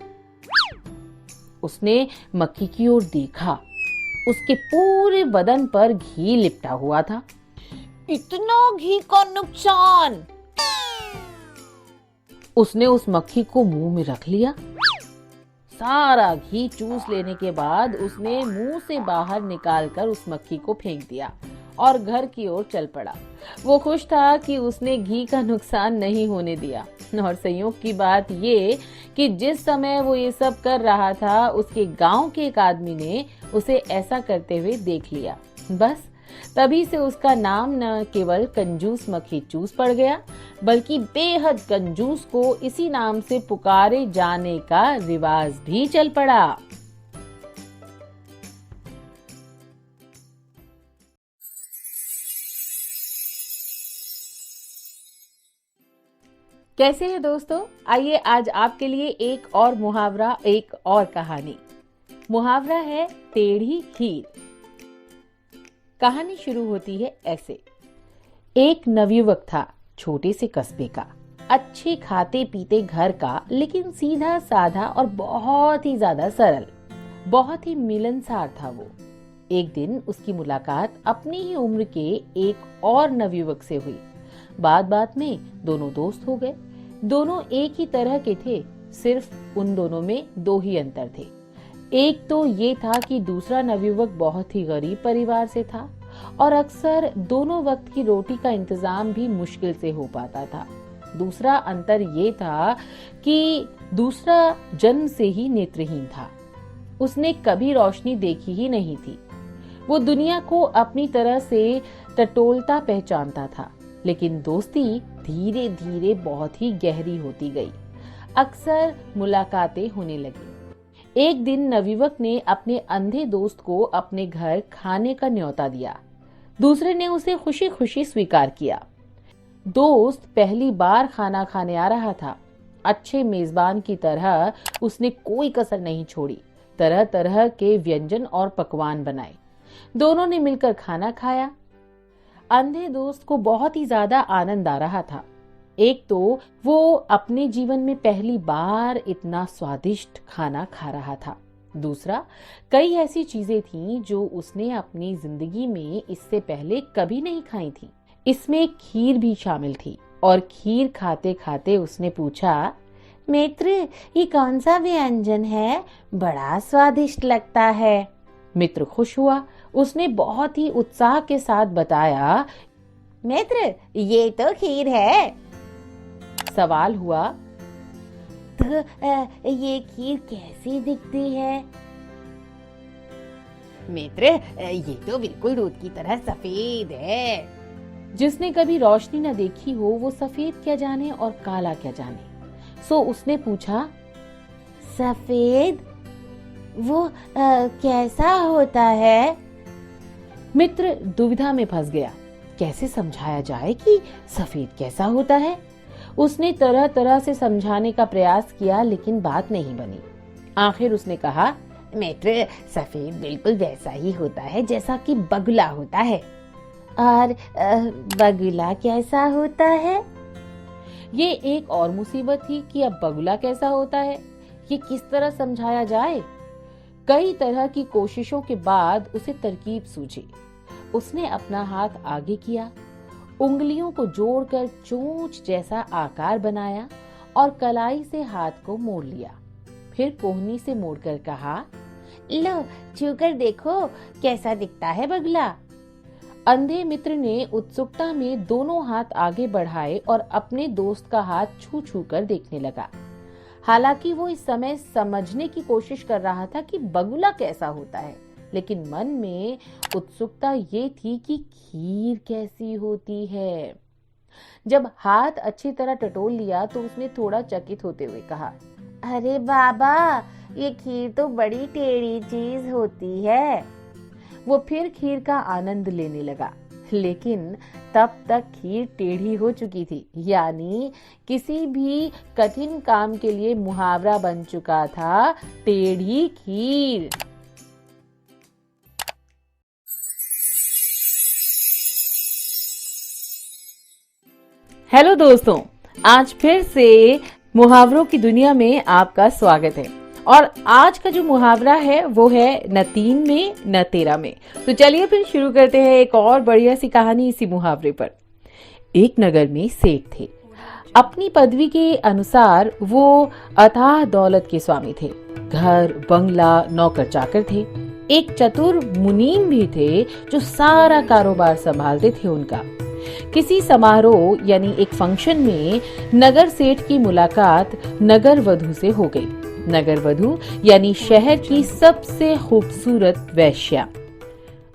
उसने मक्खी की ओर देखा, उसके पूरे बदन पर घी लिपटा हुआ था। इतना घी का नुकसान! उसने उस मक्खी को मुंह में रख लिया। सारा घी चूस लेने के बाद उसने मुंह से बाहर निकालकर उस मक्खी को फेंक दिया और घर की ओर चल पड़ा। वो खुश था कि उसने घी का नुकसान नहीं होने दिया। और संयोग की बात ये कि जिस समय वो ये सब कर रहा था, उसके गांव के एक आदमी ने उसे ऐसा करते हुए देख लिया। बस तभी से उसका नाम न केवल कंजूस मक्खी चूस पड़ गया, बल्कि बेहद कंजूस को इसी नाम से पुकारे जाने का रिवाज भी चल पड़ा। कैसे हैं दोस्तों? आइए आज आपके लिए एक और मुहावरा, एक और कहानी। मुहावरा है टेढ़ी खीर। कहानी शुरू होती है ऐसे। एक नवयुवक था, छोटे से कस्बे का, अच्छे खाते पीते घर का, लेकिन सीधा साधा और बहुत ही ज्यादा सरल, बहुत ही मिलनसार था वो। एक दिन उसकी मुलाकात अपनी ही उम्र के एक और नवयुवक से हुई। बात बात में दोनों दोस्त हो गए। दोनों एक ही तरह के थे, सिर्फ उन दोनों में दो ही अंतर थे। एक तो ये था कि दूसरा नवयुवक बहुत ही गरीब परिवार से था और अक्सर दोनों वक्त की रोटी का इंतजाम भी मुश्किल से हो पाता था। दूसरा अंतर ये था कि दूसरा जन्म से ही नेत्रहीन था। उसने कभी रोशनी देखी ही नहीं थी। वो दुनिया को अपनी तरह से टटोलता पहचानता था, लेकिन दोस्ती धीरे धीरे बहुत ही गहरी होती गई। अक्सर मुलाकातें होने लगी। एक दिन नवयुवक ने अपने अंधे दोस्त को अपने घर खाने का न्योता दिया। दूसरे ने उसे खुशी खुशी स्वीकार किया। दोस्त पहली बार खाना खाने आ रहा था। अच्छे मेजबान की तरह उसने कोई कसर नहीं छोड़ी। तरह तरह के व्यंजन और पकवान बनाए। दोनों ने मिलकर खाना खाया। अंधे दोस्त को बहुत ही ज्यादा आनंद आ रहा था। एक तो वो अपने जीवन में पहली बार इतना स्वादिष्ट खाना खा रहा था। दूसरा, कई ऐसी चीजें थीं जो उसने अपनी जिंदगी में इससे पहले कभी नहीं खाई थी। इसमें खीर भी शामिल थी और खीर खाते खाते उसने पूछा, मित्र, ये कौन सा व्यंजन है? बड़ा स्वादिष्ट लगता है। मित्र खुश हुआ। उसने बहुत ही उत्साह के साथ बताया, मित्र, ये तो खीर है। सवाल हुआ, तो ये खीर कैसी दिखती है? मित्र, ये तो बिल्कुल दूध की तरह सफेद है। जिसने कभी रोशनी न देखी हो, वो सफेद क्या जाने और काला क्या जाने। सो उसने पूछा, सफेद वो कैसा होता है? मित्र दुविधा में फंस गया। कैसे समझाया जाए कि सफेद कैसा होता है? उसने तरह तरह से समझाने का प्रयास किया, लेकिन बात नहीं बनी। आखिर उसने कहा, मित्र, सफेद बिल्कुल वैसा ही होता है जैसा कि बगुला होता है। और बगुला कैसा होता है? ये एक और मुसीबत थी कि अब बगुला कैसा होता है, ये किस तरह समझाया जाए। कई तरह की कोशिशों के बाद उसे तरकीब सूझी। उसने अपना हाथ आगे किया, उंगलियों को जोड़कर चोंच जैसा आकार बनाया और कलाई से हाथ को मोड़ लिया। फिर कोहनी से मोड़कर कहा, लो छूकर देखो कैसा दिखता है बगुला। अंधे मित्र ने उत्सुकता में दोनों हाथ आगे बढ़ाए और अपने दोस्त का हाथ छू छू कर देखने लगा। हालांकि वो इस समय समझने की कोशिश कर रहा था कि बगुला कैसा होता है, लेकिन मन में उत्सुकता ये थी कि खीर कैसी होती है। जब हाथ अच्छी तरह टटोल लिया तो उसने थोड़ा चकित होते हुए कहा, अरे बाबा, ये खीर तो बड़ी टेढ़ी चीज होती है। वो फिर खीर का आनंद लेने लगा, लेकिन तब तक खीर टेढ़ी हो चुकी थी, यानी किसी भी कठिन काम के लिए मुहावरा बन चुका था, टेढ़ी खीर। हेलो दोस्तों, आज फिर से मुहावरों की दुनिया में आपका स्वागत है। और आज का जो मुहावरा है वो है न 3 में न 13 में। तो चलिए फिर शुरू करते हैं एक और बढ़िया सी कहानी इसी मुहावरे पर। एक नगर में सेठ थे। अपनी पदवी के अनुसार वो अथाह दौलत के स्वामी थे। घर, बंगला, नौकर चाकर थे। एक चतुर मुनीम भी थे जो सारा कारोबार संभालते थे उनका। किसी समारोह यानी एक फंक्शन में नगर सेठ की मुलाकात नगर वधू से हो गई। नगर वधू यानी शहर की सबसे खूबसूरत वैश्या।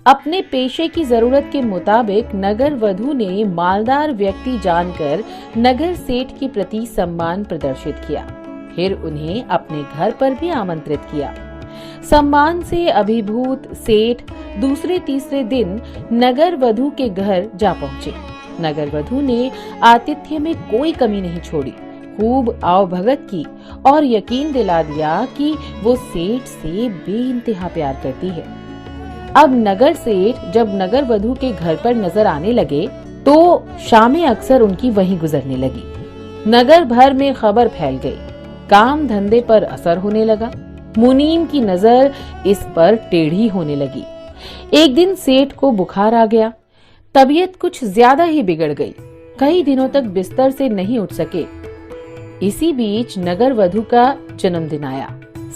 अपने पेशे की जरूरत के मुताबिक नगर वधू ने मालदार व्यक्ति जानकर नगर सेठ के प्रति सम्मान प्रदर्शित किया। फिर उन्हें अपने घर पर भी आमंत्रित किया। सम्मान से अभिभूत सेठ दूसरे तीसरे दिन नगर वधू के घर जा पहुंचे। नगर वधू ने आतिथ्य में कोई कमी नहीं छोड़ी, खूब आवभगत की और यकीन दिला दिया कि वो सेठ से बेइंतहा प्यार करती है। अब नगर सेठ जब नगर वधू के घर पर नजर आने लगे तो शामें अक्सर उनकी वहीं गुजरने लगी। नगर भर में खबर फैल गई, काम धंधे पर असर होने लगा। मुनीम की नजर इस पर टेढ़ी होने लगी। एक दिन सेठ को बुखार आ गया। तबीयत कुछ ज्यादा ही बिगड़ गई। कई दिनों तक बिस्तर से नहीं उठ सके। इसी बीच नगर वधू का जन्मदिन आया।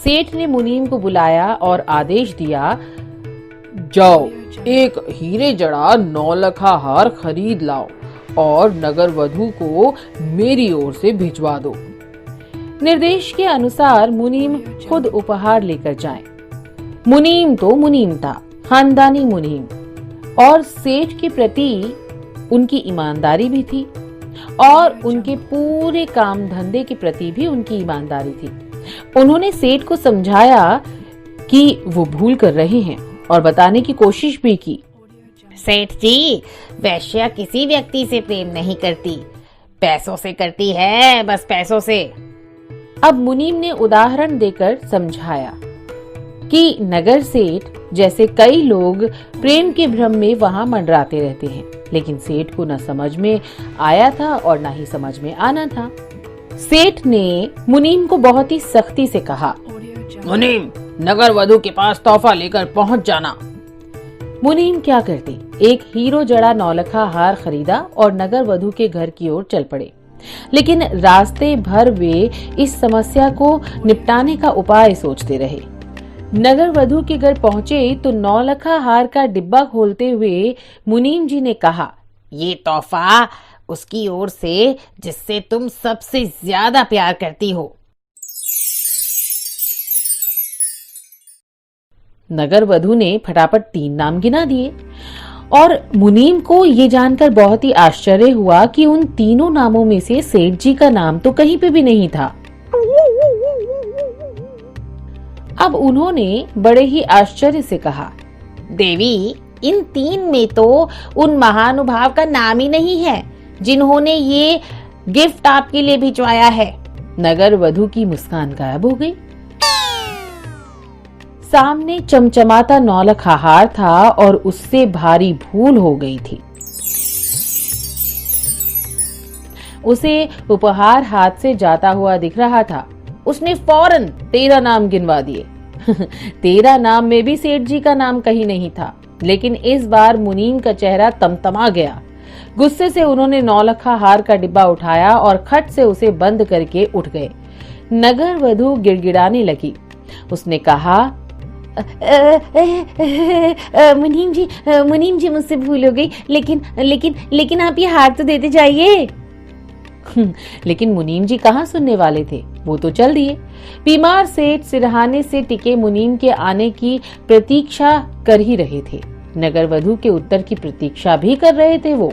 सेठ ने मुनीम को बुलाया और आदेश दिया, जाओ एक हीरे जड़ा 9 लखा हार खरीद लाओ और नगर वधू को मेरी ओर से भिजवा दो। निर्देश के अनुसार मुनीम खुद उपहार लेकर जाए। मुनीम तो मुनीम था, खानदानी मुनीम, और सेठ के प्रति उनकी ईमानदारी भी थी और उनके पूरे काम धंधे के प्रति भी उनकी ईमानदारी थी। उन्होंने सेठ को समझाया कि वो भूल कर रहे हैं और बताने की कोशिश भी की। सेठ जी, वैश्या किसी व्यक्ति से प्रेम नहीं करती, पैसों से करती है, बस पैसों से। अब मुनीम ने उदाहरण देकर समझाया कि नगर सेठ जैसे कई लोग प्रेम के भ्रम में वहां मंडराते रहते हैं, लेकिन सेठ को न समझ में आया था और न ही समझ में आना था। सेठ ने मुनीम को बहुत ही सख्ती से कहा, मुनीम, नगर वधू के पास तोहफा लेकर पहुंच जाना। मुनीम क्या करते, एक हीरो जड़ा 9 लखा हार खरीदा और नगर वधू के घर की ओर चल पड़े। लेकिन रास्ते भर वे इस समस्या को निपटाने का उपाय सोचते रहे। नगर वधू के घर पहुंचे तो 9 लखा हार का डिब्बा खोलते हुए मुनीम जी ने कहा, ये तोहफा उसकी ओर से जिससे तुम सबसे ज्यादा प्यार करती हो। नगर वधू ने फटाफट 3 नाम गिना दिए और मुनीम को ये जानकर बहुत ही आश्चर्य हुआ कि उन तीनों नामों में से सेठ जी का नाम तो कहीं पे भी नहीं था। अब उन्होंने बड़े ही आश्चर्य से कहा, देवी, इन 3 में तो उन महानुभाव का नाम ही नहीं है जिन्होंने ये गिफ्ट आपके लिए भिजवाया है। नगर वधु की मुस्कान गायब हो गई। सामने चमचमाता नौलखा हार था और उससे भारी भूल हो गई थी। उसे उपहार हाथ से जाता हुआ दिख रहा था। उसने फौरन 13 नाम गिनवा दिए। 13 नाम में भी सेठ जी का नाम कहीं नहीं था, लेकिन इस बार मुनीम का चेहरा तमतमा गया। गुस्से से उन्होंने नौलखा हार का डिब्बा उठाया और खट से उसे बंद करके उठ गए। नगर वधु गिड़गिड़ाने लगी। उसने कहा, मुनीम जी मुझसे भूल हो गई, लेकिन आप ये हार तो देते जाइए। लेकिन मुनीम जी कहाँ सुनने वाले थे, वो तो चल दिए। बीमार सेठ सिरहाने से टिके मुनीम के आने की प्रतीक्षा कर ही रहे थे। नगर वधु के उत्तर की प्रतीक्षा भी कर रहे थे वो।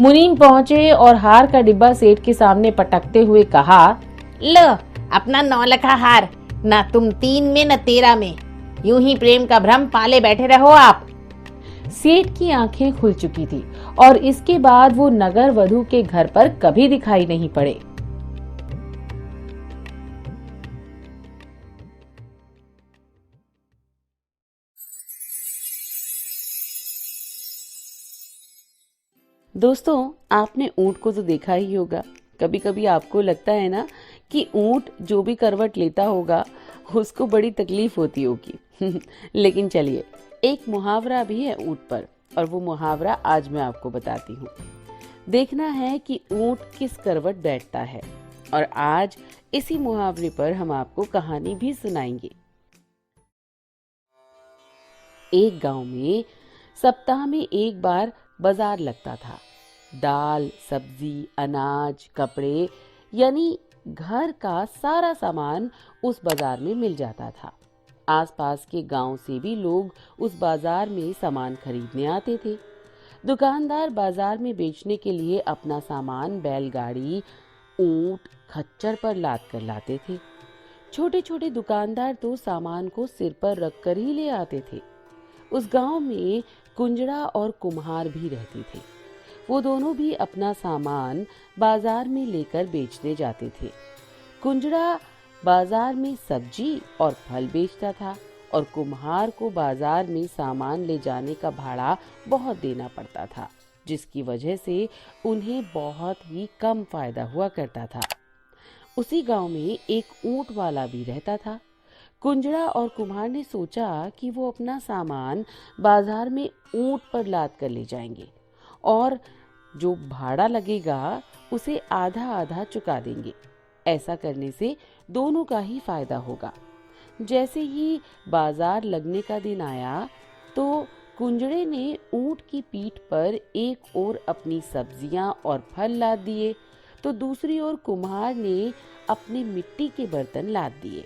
मुनीम पहुंचे और हार का डिब्बा सेठ के सामने पटकते हुए कहा, लो अपना 9 लखा हार, ना तुम 3 में न 13 में, यूं ही प्रेम का भ्रम पाले बैठे रहो आप। सेठ की आंखें खुल चुकी थी और इसके बाद वो नगर वधु के घर पर कभी दिखाई नहीं पड़े। दोस्तों, आपने ऊंट को तो देखा ही होगा। कभी कभी आपको लगता है ना कि ऊंट जो भी करवट लेता होगा उसको बड़ी तकलीफ होती होगी। लेकिन चलिए, एक मुहावरा भी है ऊंट पर, और वो मुहावरा आज मैं आपको बताती हूँ। देखना है कि ऊंट किस करवट बैठता है, और आज इसी मुहावरे पर हम आपको कहानी भी सुनाएंगे। एक गांव में सप्ताह में एक बार बाजार लगता था। दाल, सब्जी, अनाज, कपड़े, यानी घर का सारा सामान उस बाजार में मिल जाता था। आसपास के गांव से भी लोग उस बाजार में सामान खरीदने आते थे। दुकानदार बाजार में बेचने के लिए अपना सामान बैलगाड़ी, ऊंट, खच्चर पर लाद कर लाते थे। छोटे छोटे दुकानदार तो सामान को सिर पर रख कर ही ले आते थे। उस गांव में कुंजड़ा और कुम्हार भी रहते थे। वो दोनों भी अपना सामान बाजार में लेकर बेचने जाते थे। कुंजड़ा बाजार में सब्जी और फल बेचता था, और कुम्हार को बाजार में सामान ले जाने का भाड़ा बहुत देना पड़ता था, जिसकी वजह से उन्हें बहुत ही कम फायदा हुआ करता था। उसी गांव में एक ऊंट वाला भी रहता था। कुंजड़ा और कुम्हार ने सोचा कि वो अपना सामान बाजार में ऊंट पर लाद कर ले जाएंगे और जो भाड़ा लगेगा उसे आधा आधा चुका देंगे। ऐसा करने से दोनों का ही फायदा होगा। जैसे ही बाजार लगने का दिन आया तो कुंजड़े ने ऊंट की पीठ पर एक ओर अपनी सब्जियां और फल लाद दिए, तो दूसरी ओर कुम्हार ने अपने मिट्टी के बर्तन लाद दिए।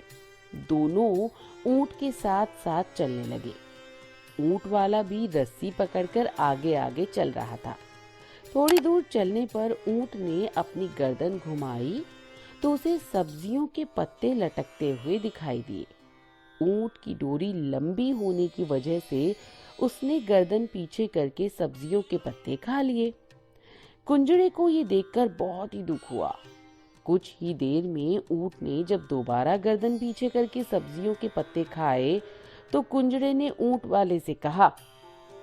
दोनों ऊंट के साथ साथ चलने लगे। ऊंट वाला भी रस्सी पकड़कर आगे आगे चल रहा था। थोड़ी दूर चलने पर ऊंट ने अपनी गर्दन घुमाई तो उसे सब्जियों के पत्ते लटकते हुए दिखाई दिए। ऊंट की डोरी लंबी होने की वजह से उसने गर्दन पीछे करके सब्जियों के पत्ते खा लिए। कुंजड़े को ये देखकर बहुत ही दुख हुआ। कुछ ही देर में ऊंट ने जब दोबारा गर्दन पीछे करके सब्जियों के पत्ते खाए तो कुंजड़े ने ऊंट वाले से कहा,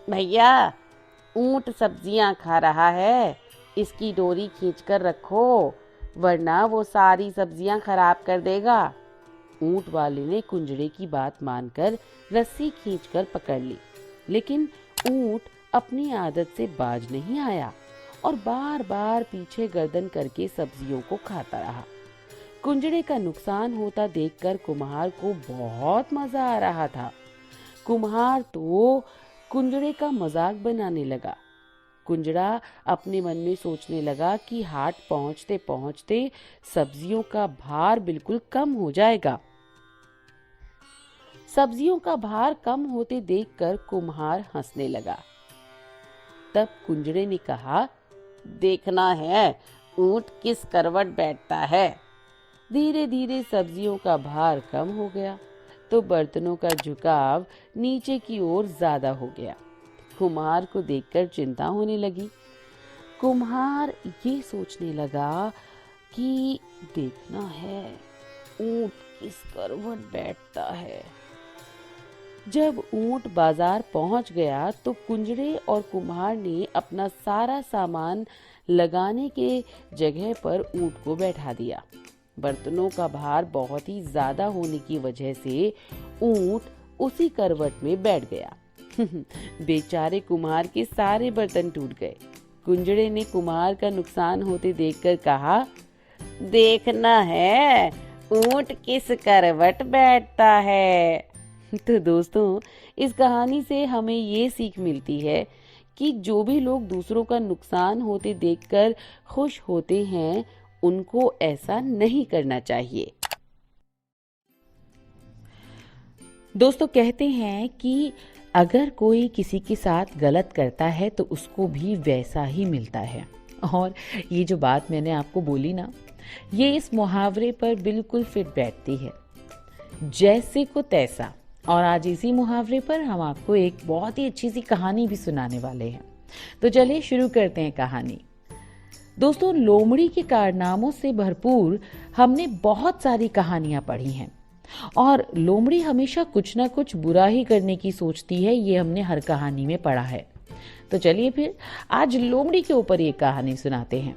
भैया, ऊंट सब्जियां खा रहा है, इसकी डोरी खींचकर रखो, वरना वो सारी सब्जियां खराब कर देगा। ऊंट वाले ने कुंजड़े की बात मानकर रस्सी खींचकर पकड़ ली, लेकिन ऊंट अपनी आदत से बाज नहीं आया और बार बार पीछे गर्दन करके सब्जियों को खाता रहा। कुंजड़े का नुकसान होता देखकर कुम्हार को बहुत मजा आ रहा था। कुम्हार तो कुंजड़े का मजाक बनाने लगा। कुंजड़ा अपने मन में सोचने लगा कि हाट पहुंचते पहुंचते सब्जियों का भार बिल्कुल कम हो जाएगा। सब्जियों का भार कम होते देखकर कुम्हार हंसने लगा। तब कुंजड़े ने कहा, देखना है ऊंट किस करवट बैठता है। धीरे धीरे सब्जियों का भार कम हो गया। तो बर्तनों का झुकाव नीचे की ओर ज्यादा हो गया। कुम्हार को देखकर चिंता होने लगी। कुम्हार ये सोचने लगा कि देखना है ऊंट किस करवट बैठता है। जब ऊंट बाजार पहुंच गया तो कुंजड़े और कुम्हार ने अपना सारा सामान लगाने के जगह पर ऊंट को बैठा दिया। बर्तनों का भार बहुत ही ज्यादा होने की वजह से ऊंट उसी करवट में बैठ गया। बेचारे कुम्हार के सारे बर्तन टूट गए। कुंजड़े ने कुम्हार का नुकसान होते देखकर कहा, देखना है ऊंट किस करवट बैठता है। तो दोस्तों, इस कहानी से हमें ये सीख मिलती है कि जो भी लोग दूसरों का नुकसान होते देखकर खुश होते हैं, उनको ऐसा नहीं करना चाहिए। दोस्तों, कहते हैं कि अगर कोई किसी के साथ गलत करता है तो उसको भी वैसा ही मिलता है। और ये जो बात मैंने आपको बोली ना, ये इस मुहावरे पर बिल्कुल फिट बैठती है, जैसे को तैसा। और आज इसी मुहावरे पर हम आपको एक बहुत ही अच्छी सी कहानी भी सुनाने वाले हैं। तो चलिए शुरू करते हैं कहानी। दोस्तों, लोमड़ी के कारनामों से भरपूर हमने बहुत सारी कहानियां पढ़ी हैं और लोमड़ी हमेशा कुछ ना कुछ बुरा ही करने की सोचती है, ये हमने हर कहानी में पढ़ा है। तो चलिए फिर आज लोमड़ी के ऊपर ये कहानी सुनाते हैं।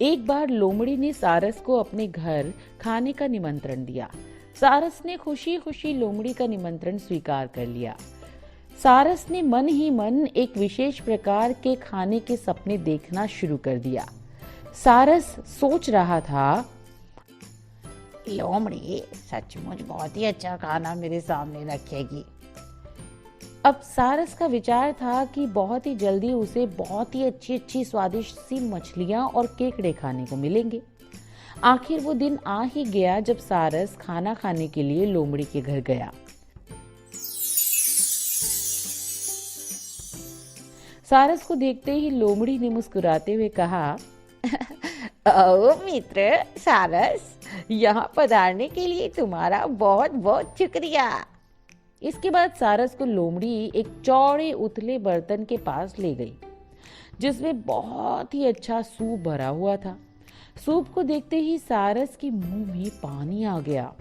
एक बार लोमड़ी ने सारस को अपने घर खाने का निमंत्रण दिया। सारस ने खुशी खुशी लोमड़ी का निमंत्रण स्वीकार कर लिया। सारस ने मन ही मन एक विशेष प्रकार के खाने के सपने देखना शुरू कर दिया। सारस सोच रहा था, लोमड़ी सचमुच बहुत ही अच्छा खाना मेरे सामने रखेगी। अब सारस का विचार था कि बहुत ही जल्दी उसे बहुत ही अच्छी अच्छी स्वादिष्ट सी मछलियां और केकड़े खाने को मिलेंगे। आखिर वो दिन आ ही गया जब सारस खाना खाने के लिए लोमड़ी के घर गया। सारस को देखते ही लोमड़ी ने मुस्कुराते हुए कहा, ओ मित्र सारस, यहाँ पधारने के लिए तुम्हारा बहुत बहुत शुक्रिया। इसके बाद सारस को लोमड़ी एक चौड़े उथले बर्तन के पास ले गई, जिसमें बहुत ही अच्छा सूप भरा हुआ था। सूप को देखते ही सारस के मुंह में पानी आ गया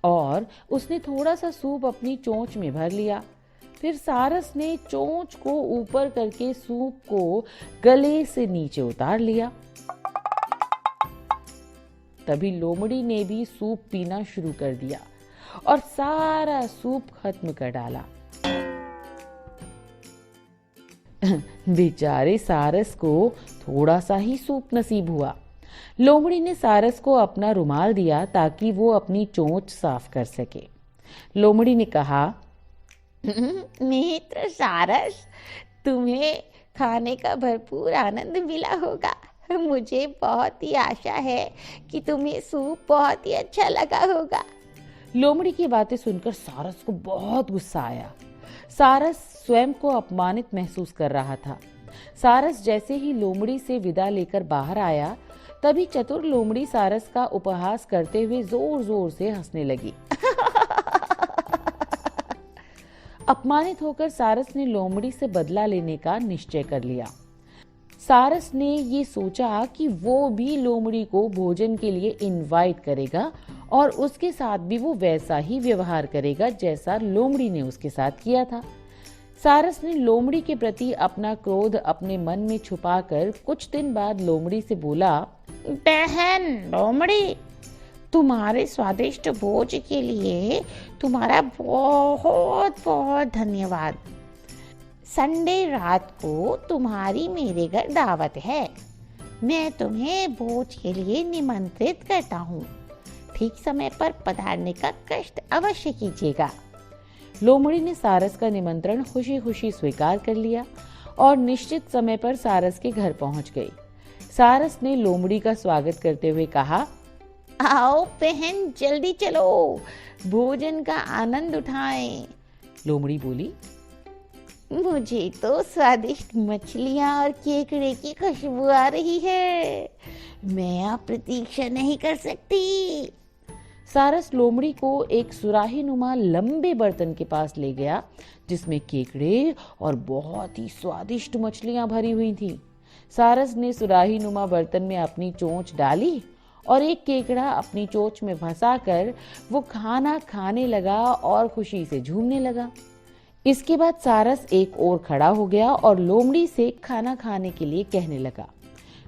और उसने थोड़ा सा सूप अपनी चोंच में भर लिया। फिर सारस ने चोंच को ऊपर करके सूप को गले से नीचे उतार लिया। तभी लोमड़ी ने भी सूप पीना शुरू कर दिया और सारा सूप खत्म कर डाला। बेचारे सारस को थोड़ा सा ही सूप नसीब हुआ। लोमड़ी ने सारस को अपना रुमाल दिया ताकि वो अपनी चोंच साफ कर सके। लोमड़ी ने कहा, मित्र सारस, तुम्हें खाने का भरपूर आनंद मिला होगा। मुझे बहुत ही आशा है कि तुम्हें सूप बहुत ही अच्छा लगा होगा। लोमड़ी की बातें सुनकर सारस को बहुत गुस्सा आया। सारस स्वयं को अपमानित महसूस कर रहा था। सारस जैसे ही लोमड़ी से विदा लेकर बाहर आया, तभी चतुर लोमड़ी सारस का उपहास करते हुए जोर जोर से हंसने लगी। अपमानित होकर सारस ने लोमड़ी से बदला लेने का निश्चय कर लिया। सारस ने ये सोचा कि वो भी लोमड़ी को भोजन के लिए इनवाइट करेगा और उसके साथ भी वो वैसा ही व्यवहार करेगा जैसा लोमड़ी ने उसके साथ किया था। सारस ने लोमड़ी के प्रति अपना क्रोध अपने मन में छुपाकर कुछ दिन बाद लोमड़ी से बोला, बहन लोमड़ी, तुम्हारे स्वादिष्ट भोज के लिए तुम्हारा बहुत बहुत धन्यवाद। संडे रात को तुम्हारी मेरे घर दावत है। मैं तुम्हें भोज के लिए निमंत्रित करता हूँ। ठीक समय पर पधारने का कष्ट अवश्य कीजिएगा। लोमड़ी ने सारस का निमंत्रण खुशी खुशी स्वीकार कर लिया और निश्चित समय पर सारस के घर पहुंच गई। सारस ने लोमड़ी का स्वागत करते हुए कहा, आओ बहन, जल्दी चलो, भोजन का आनंद उठाएं। लोमड़ी बोली, मुझे तो स्वादिष्ट मछलियाँ और केकड़े की खुशबू आ रही है। मैं अब प्रतीक्षा नहीं कर सकती। सारस लोमड़ी को एक सुराही नुमा लंबे बर्तन के पास ले गया जिसमें केकड़े और बहुत ही स्वादिष्ट मछलियां भरी हुई थीं। सारस ने सुराही नुमा बर्तन में अपनी चोंच डाली और एक केकड़ा अपनी चोंच में फंसाकर वो खाना खाने लगा और खुशी से झूमने लगा। इसके बाद सारस एक ओर खड़ा हो गया और लोमड़ी से खाना खाने के लिए कहने लगा।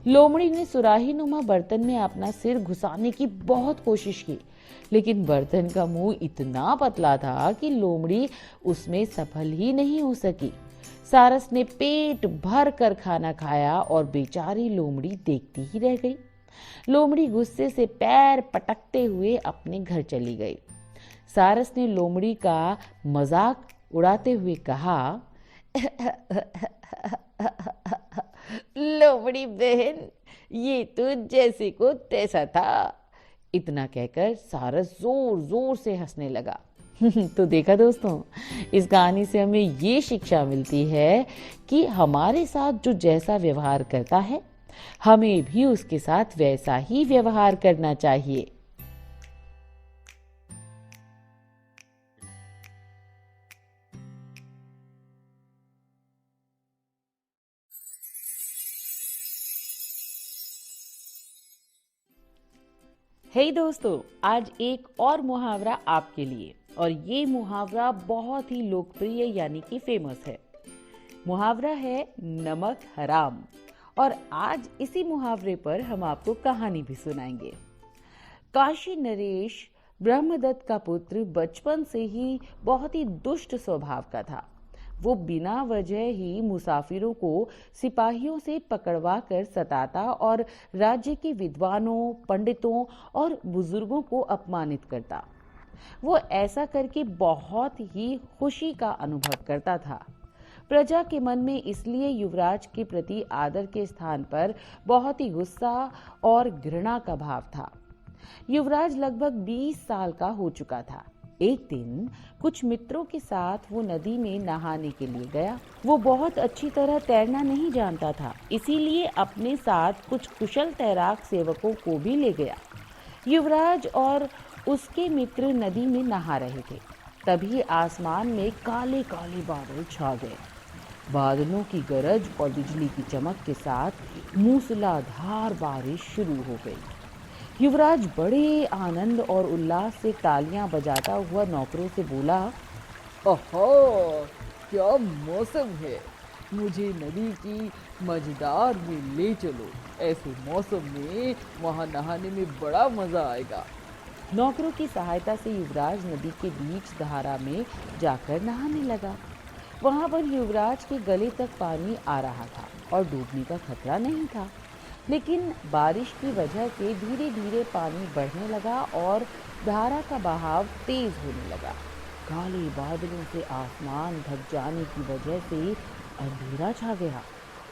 लोमड़ी ने सुराही नुमा बर्तन में अपना सिर घुसाने की बहुत कोशिश की, लेकिन बर्तन का मुंह इतना पतला था कि लोमड़ी उसमें सफल ही नहीं हो सकी। सारस ने पेट भर कर खाना खाया और बेचारी लोमड़ी देखती ही रह गई। लोमड़ी गुस्से से पैर पटकते हुए अपने घर चली गई। सारस ने लोमड़ी का मजाक उड़ाते हुए कहा, लोमड़ी बहन, ये तो जैसे को तैसा था। इतना कहकर सारस जोर जोर से हंसने लगा। तो देखा दोस्तों, इस कहानी से हमें ये शिक्षा मिलती है कि हमारे साथ जो जैसा व्यवहार करता है, हमें भी उसके साथ वैसा ही व्यवहार करना चाहिए। हे दोस्तों, आज एक और मुहावरा आपके लिए, और ये मुहावरा बहुत ही लोकप्रिय यानी कि फेमस है। मुहावरा है नमक हराम, और आज इसी मुहावरे पर हम आपको कहानी भी सुनाएंगे। काशी नरेश ब्रह्मदत्त का पुत्र बचपन से ही बहुत ही दुष्ट स्वभाव का था। वो बिना वजह ही मुसाफिरों को सिपाहियों से पकड़वा कर सताता और राज्य के विद्वानों, पंडितों और बुजुर्गों को अपमानित करता। वो ऐसा करके बहुत ही खुशी का अनुभव करता था। प्रजा के मन में इसलिए युवराज के प्रति आदर के स्थान पर बहुत ही गुस्सा और घृणा का भाव था। युवराज लगभग 20 साल का हो चुका था। एक दिन कुछ मित्रों के साथ वो नदी में नहाने के लिए गया। वो बहुत अच्छी तरह तैरना नहीं जानता था, इसीलिए अपने साथ कुछ कुशल तैराक सेवकों को भी ले गया। युवराज और उसके मित्र नदी में नहा रहे थे। तभी आसमान में काले काले बादल छा गए। बादलों की गरज और बिजली की चमक के साथ मूसलाधार बारिश शुरू हो गई। युवराज बड़े आनंद और उल्लास से तालियां बजाता हुआ नौकरों से बोला, ओहो, क्या मौसम है, मुझे नदी की मझधार में ले चलो। ऐसे मौसम में वहां नहाने में बड़ा मजा आएगा। नौकरों की सहायता से युवराज नदी के बीच धारा में जाकर नहाने लगा। वहां पर युवराज के गले तक पानी आ रहा था और डूबने का खतरा नहीं था, लेकिन बारिश की वजह से धीरे धीरे पानी बढ़ने लगा और धारा का बहाव तेज होने लगा। काले बादलों से आसमान ढक जाने की वजह से अंधेरा छा गया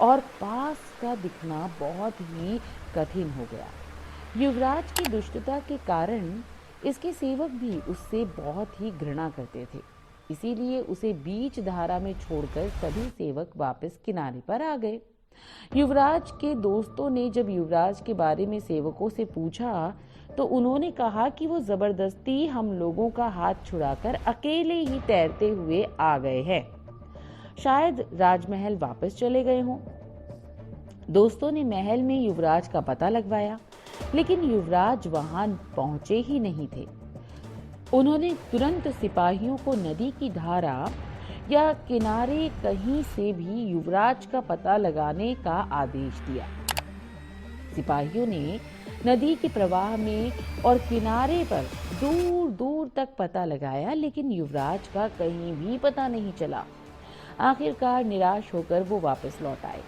और पास का दिखना बहुत ही कठिन हो गया। युवराज की दुष्टता के कारण इसके सेवक भी उससे बहुत ही घृणा करते थे, इसीलिए उसे बीच धारा में छोड़कर सभी सेवक वापस किनारे पर आ गए। युवराज के दोस्तों ने जब युवराज के बारे में सेवकों से पूछा तो उन्होंने कहा कि वो जबरदस्ती हम लोगों का हाथ छुड़ाकर अकेले ही तैरते हुए आ गए हैं, शायद राजमहल वापस चले गए हों। दोस्तों ने महल में युवराज का पता लगवाया, लेकिन युवराज वहां पहुंचे ही नहीं थे। उन्होंने तुरंत सिपाहियों को नदी की धारा या किनारे कहीं से भी युवराज का पता लगाने का आदेश दिया। सिपाहियों ने नदी के प्रवाह में और किनारे पर दूर दूर तक पता लगाया, लेकिन युवराज का कहीं भी पता नहीं चला। आखिरकार निराश होकर वो वापस लौट आए।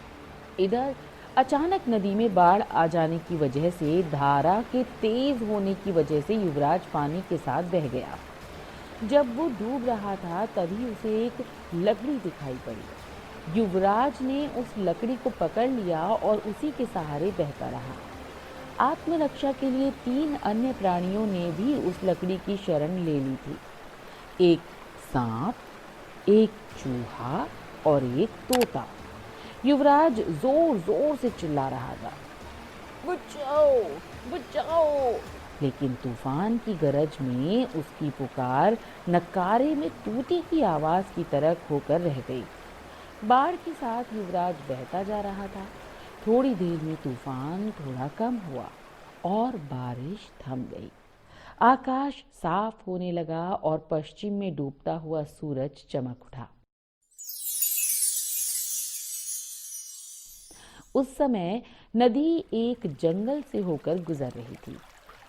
इधर अचानक नदी में बाढ़ आ जाने की वजह से धारा के तेज होने की वजह से युवराज पानी के साथ बह गया। जब वो डूब रहा था तभी उसे एक लकड़ी दिखाई पड़ी। युवराज ने उस लकड़ी को पकड़ लिया और उसी के सहारे बहता रहा। आत्मरक्षा के लिए 3 अन्य प्राणियों ने भी उस लकड़ी की शरण ले ली थी। एक सांप, एक चूहा और एक तोता। युवराज जोर जोर से चिल्ला रहा था, बचाओ बचाओ, लेकिन तूफान की गरज में उसकी पुकार नक्कारे में तूती की आवाज की तरह खोकर रह गई। बाढ़ के साथ युवराज बहता जा रहा था। थोड़ी देर में तूफान थोड़ा कम हुआ और बारिश थम गई। आकाश साफ होने लगा और पश्चिम में डूबता हुआ सूरज चमक उठा। उस समय नदी एक जंगल से होकर गुजर रही थी।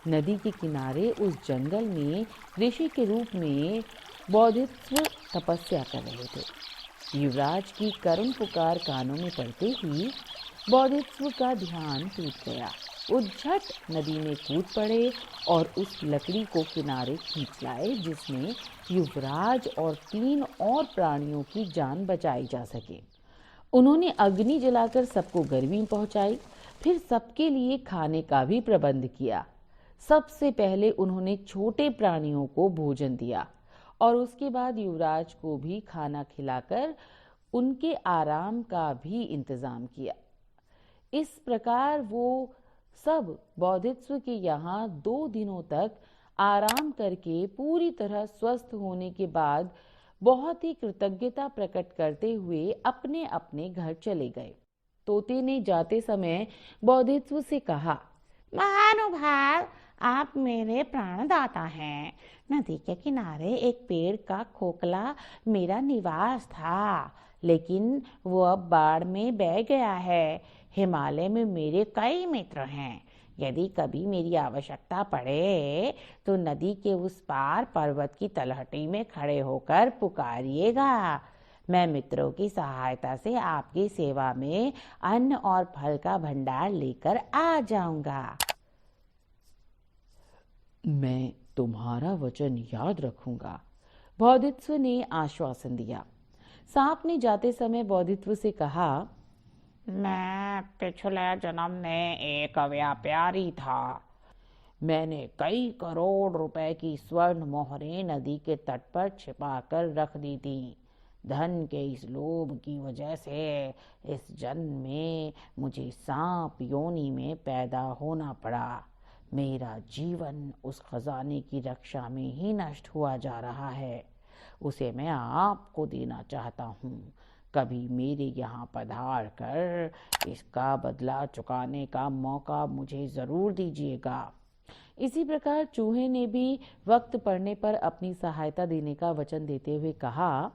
नदी के किनारे उस जंगल में ऋषि के रूप में बोधिसत्व तपस्या कर रहे थे। युवराज की करुण पुकार कानों में पड़ते ही बोधिसत्व का ध्यान टूट गया। वो झट नदी में कूद पड़े और उस लकड़ी को किनारे खींच लाए जिसमें युवराज और 3 और प्राणियों की जान बचाई जा सके। उन्होंने अग्नि जलाकर सबको गर्मी पहुंचाई, फिर सबके लिए खाने का भी प्रबंध किया। सबसे पहले उन्होंने छोटे प्राणियों को भोजन दिया और उसके बाद युवराज को भी खाना खिलाकर उनके आराम का भी इंतजाम किया। इस प्रकार वो सब बोधिसत्व के यहाँ 2 दिनों तक आराम करके पूरी तरह स्वस्थ होने के बाद बहुत ही कृतज्ञता प्रकट करते हुए अपने अपने घर चले गए। तोते ने जाते समय बोधिसत्व से कहा, महानुभाव, आप मेरे प्राणदाता हैं। नदी के किनारे एक पेड़ का खोखला मेरा निवास था, लेकिन वो अब बाढ़ में बह गया है। हिमालय में मेरे कई मित्र हैं। यदि कभी मेरी आवश्यकता पड़े तो नदी के उस पार पर्वत की तलहटी में खड़े होकर पुकारिएगा। मैं मित्रों की सहायता से आपकी सेवा में अन्न और फल का भंडार लेकर आ जाऊंगा। मैं तुम्हारा वचन याद रखूंगा, बोधिसत्व ने आश्वासन दिया। सांप ने जाते समय बोधिसत्व से कहा, मैं पिछले जन्म में एक व्यापारी था। मैंने कई करोड़ रुपए की स्वर्ण मोहरें नदी के तट पर छिपा कर रख दी थी। धन के इस लोभ की वजह से इस जन्म में मुझे सांप योनि में पैदा होना पड़ा। मेरा जीवन उस खजाने की रक्षा में ही नष्ट हुआ जा रहा है। उसे मैं आपको देना चाहता हूँ। कभी मेरे यहाँ पधार कर इसका बदला चुकाने का मौका मुझे जरूर दीजिएगा। इसी प्रकार चूहे ने भी वक्त पड़ने पर अपनी सहायता देने का वचन देते हुए कहा,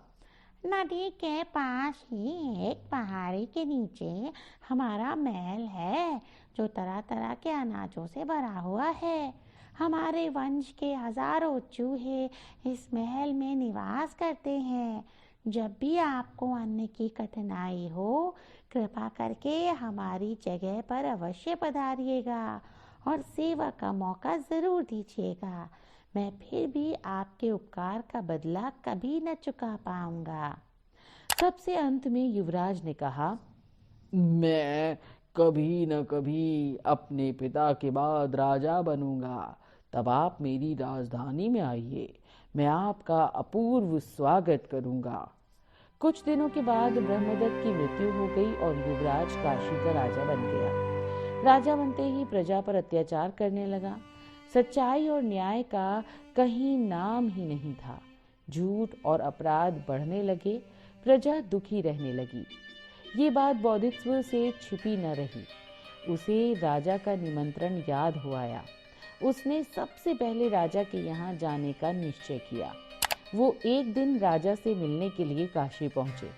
नदी के पास ही एक पहाड़ी के नीचे हमारा महल है जो तरह तरह के अनाजों से भरा हुआ है। हमारे वंश के हजारों चूहे इस महल में निवास करते हैं। जब भी आपको अन्न की कठिनाई हो, कृपा करके हमारी जगह पर अवश्य पधारिएगा और सेवा का मौका जरूर दीजिएगा। मैं फिर भी आपके उपकार का बदला कभी न चुका पाऊंगा। सबसे अंत में युवराज ने कहा, मैं कभी न कभी अपने पिता के बाद राजा बनूंगा। तब आप मेरी राजधानी में आइए, मैं आपका अपूर्व स्वागत करूंगा। कुछ दिनों के बाद ब्रह्मदत्त की मृत्यु हो गई और युवराज काशी का राजा बन गया। राजा बनते ही प्रजा पर अत्याचार करने लगा। सच्चाई और न्याय का कहीं नाम ही नहीं था। झूठ और अपराध बढ़ने लगे। प्रजा दुखी रहने लगी। ये बात बोधिसत्व से छिपी न रही। उसे राजा का निमंत्रण याद हो आया। उसने सबसे पहले राजा के यहाँ जाने का निश्चय किया। वो एक दिन राजा से मिलने के लिए काशी पहुंचे।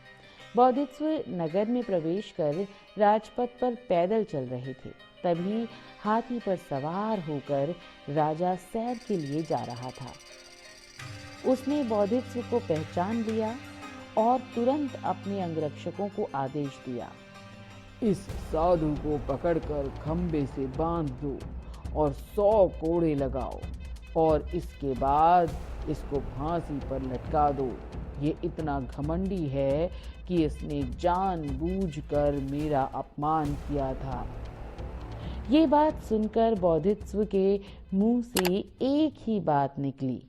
बोधिसत्व नगर में प्रवेश कर राजपथ पर पैदल चल रहे थे। तभी हाथी पर सवार होकर राजा सैर के लिए जा रहा था। उसने बोधिसत्व को पहचान लिया और तुरंत अपने अंगरक्षकों को आदेश दिया, इस साधु को पकड़कर खंबे से बांध दो और 100 कोड़े लगाओ और इसके बाद इसको फांसी पर लटका दो। ये इतना घमंडी है कि इसने जानबूझकर मेरा अपमान किया था। ये बात सुनकर बोधिसत्व के मुंह से एक ही बात निकली,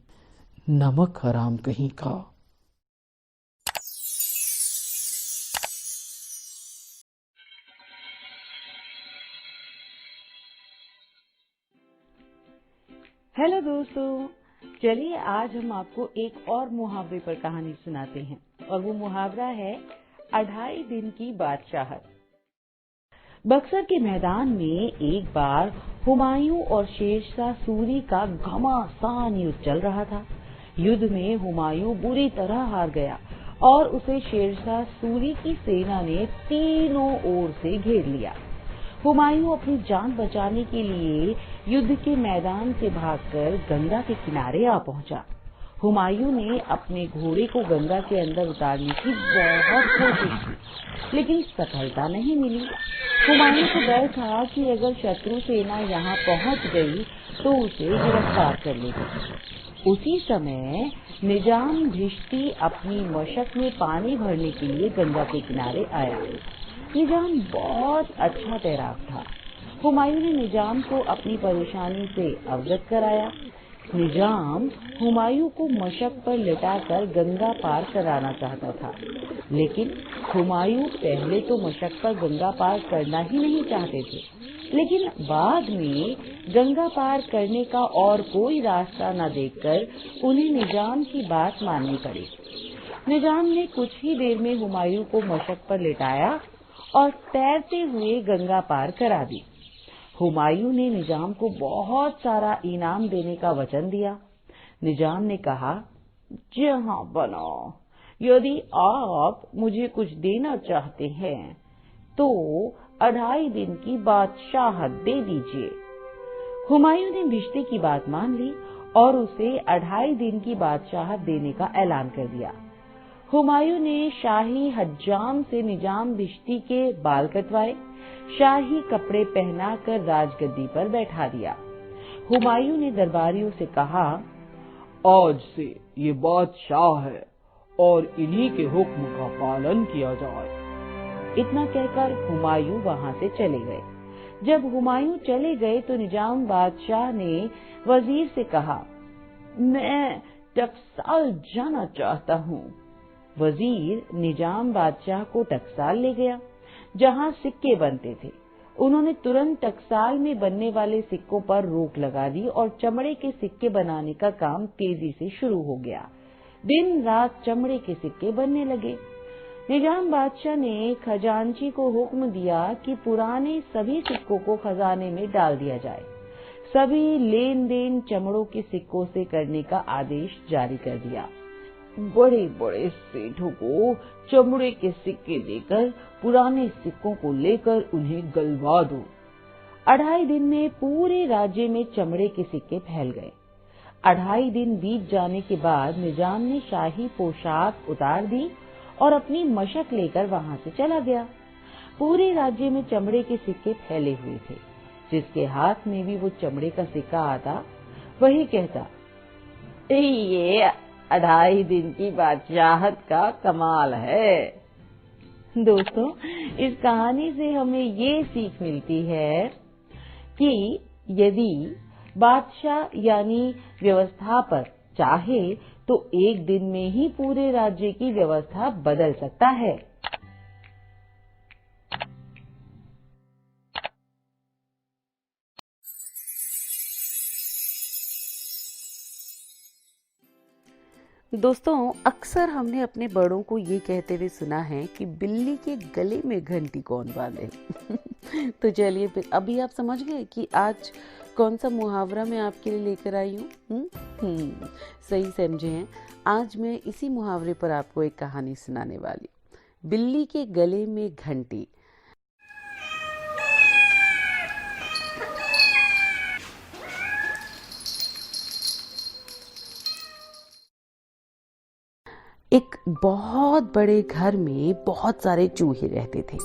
नमक हराम कहीं का। हेलो दोस्तों, चलिए आज हम आपको एक और मुहावरे पर कहानी सुनाते हैं और वो मुहावरा है 2.5 दिन की बादशाहत। बक्सर के मैदान में एक बार हुमायूं और शेरशाह सूरी का घमासान युद्ध चल रहा था। युद्ध में हुमायूं बुरी तरह हार गया और उसे शेरशाह सूरी की सेना ने तीनों ओर से घेर लिया। हुमायूं अपनी जान बचाने के लिए युद्ध के मैदान से भागकर गंगा के किनारे आ पहुंचा। हुमायूं ने अपने घोड़े को गंगा के अंदर उतारने की बहुत कोशिश की, लेकिन सफलता नहीं मिली। हुमायूं को डर था कि अगर शत्रु सेना यहाँ पहुंच गई तो उसे गिरफ्तार कर लेगी। उसी समय निजाम भिश्ती अपनी मशक में पानी भरने के लिए गंगा के किनारे आया। निजाम बहुत अच्छा तैराक था। हुमायूं ने निजाम को अपनी परेशानी से अवगत कराया। निजाम हुमायूं को मशक पर लिटाकर गंगा पार कराना चाहता था, लेकिन हुमायूं पहले तो मशक पर गंगा पार करना ही नहीं चाहते थे, लेकिन बाद में गंगा पार करने का और कोई रास्ता न देखकर उन्हें निजाम की बात माननी पड़ी। निजाम ने कुछ ही देर में हुमायूं को मशक पर लिटाया और तैरते हुए गंगा पार करा दी। हुमायूं ने निजाम को बहुत सारा इनाम देने का वचन दिया। निजाम ने कहा, जहां बनो, यदि आप मुझे कुछ देना चाहते हैं तो 2.5 दिन की बादशाहत दे दीजिए। हुमायूं ने भिश्ती की बात मान ली और उसे 2.5 दिन की बादशाहत देने का ऐलान कर दिया। हुमायूं ने शाही हज्जाम से निजाम भिश्ती के बाल कटवाए, शाही कपड़े पहनाकर राजगद्दी पर बैठा दिया। हुमायूं ने दरबारियों से कहा, आज से ये बादशाह है और इन्हीं के हुक्म का पालन किया जाए। इतना कहकर हुमायूं वहां से चले गए। जब हुमायूं चले गए तो निजाम बादशाह ने वजीर से कहा, मैं टकसाल जाना चाहता हूँ। वजीर निजाम बादशाह को टकसाल ले गया, जहां सिक्के बनते थे। उन्होंने तुरंत टकसाल में बनने वाले सिक्कों पर रोक लगा दी और चमड़े के सिक्के बनाने का काम तेजी से शुरू हो गया। दिन रात चमड़े के सिक्के बनने लगे। निजाम बादशाह ने खजांची को हुक्म दिया कि पुराने सभी सिक्कों को खजाने में डाल दिया जाए। सभी लेन देन चमड़ों के सिक्कों से करने का आदेश जारी कर दिया। बड़े बड़े सेठों को चमड़े के सिक्के देकर पुराने सिक्कों को लेकर उन्हें गलवा दो। 2.5 दिन में पूरे राज्य में चमड़े के सिक्के फैल गए। 2.5 दिन बीत जाने के बाद निजाम ने शाही पोशाक उतार दी और अपनी मशक लेकर वहां से चला गया। पूरे राज्य में चमड़े के सिक्के फैले हुए थे। जिसके हाथ में भी वो चमड़े का सिक्का आता, वही कहता, ये 2.5 दिन की बादशाहत का कमाल है। दोस्तों, इस कहानी से हमें ये सीख मिलती है कि यदि बादशाह यानी व्यवस्थापक चाहे तो 1 दिन में ही पूरे राज्य की व्यवस्था बदल सकता है। दोस्तों, अक्सर हमने अपने बड़ों को ये कहते हुए सुना है कि बिल्ली के गले में घंटी कौन बांधे। तो चलिए फिर अभी आप समझ गए कि आज कौन सा मुहावरा मैं आपके लिए लेकर आई हूँ। सही समझे हैं। आज मैं इसी मुहावरे पर आपको एक कहानी सुनाने वाली, बिल्ली के गले में घंटी। एक बहुत बड़े घर में बहुत सारे चूहे रहते थे।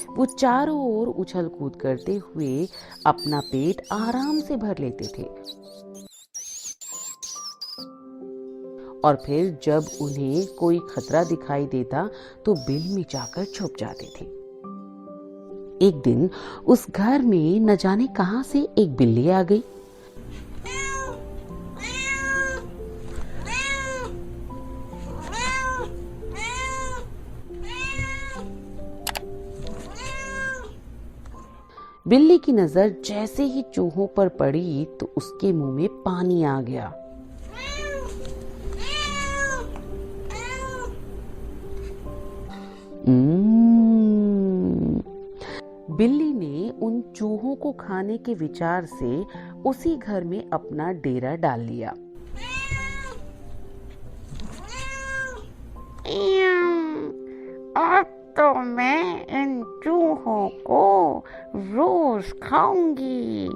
वो चारों ओर उछल कूद करते हुए अपना पेट आराम से भर लेते थे और फिर जब उन्हें कोई खतरा दिखाई देता तो बिल में जाकर छुप जाते थे। एक दिन उस घर में न जाने कहां से एक बिल्ली आ गई। बिल्ली की नजर जैसे ही चूहों पर पड़ी तो उसके मुंह में पानी आ गया। बिल्ली ने उन चूहों को खाने के विचार से उसी घर में अपना डेरा डाल लिया। अब तो मैं इन चूहों को रोज खाऊंगी।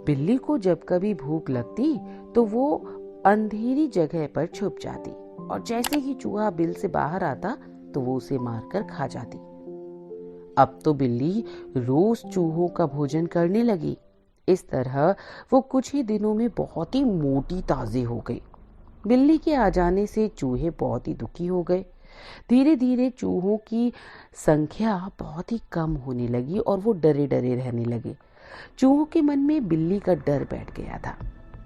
बिल्ली को जब कभी भूख लगती तो वो अंधेरी जगह पर छुप जाती और जैसे ही चूहा बिल से बाहर आता तो वो उसे मारकर खा जाती। अब तो बिल्ली रोज चूहों का भोजन करने लगी। इस तरह वो कुछ ही दिनों में बहुत ही मोटी ताजी हो गई। बिल्ली के आ जाने से चूहे बहुत ही दुखी हो गए। धीरे धीरे चूहों की संख्या बहुत ही कम होने लगी और वो डरे डरे रहने लगे। चूहों के मन में बिल्ली का डर बैठ गया था।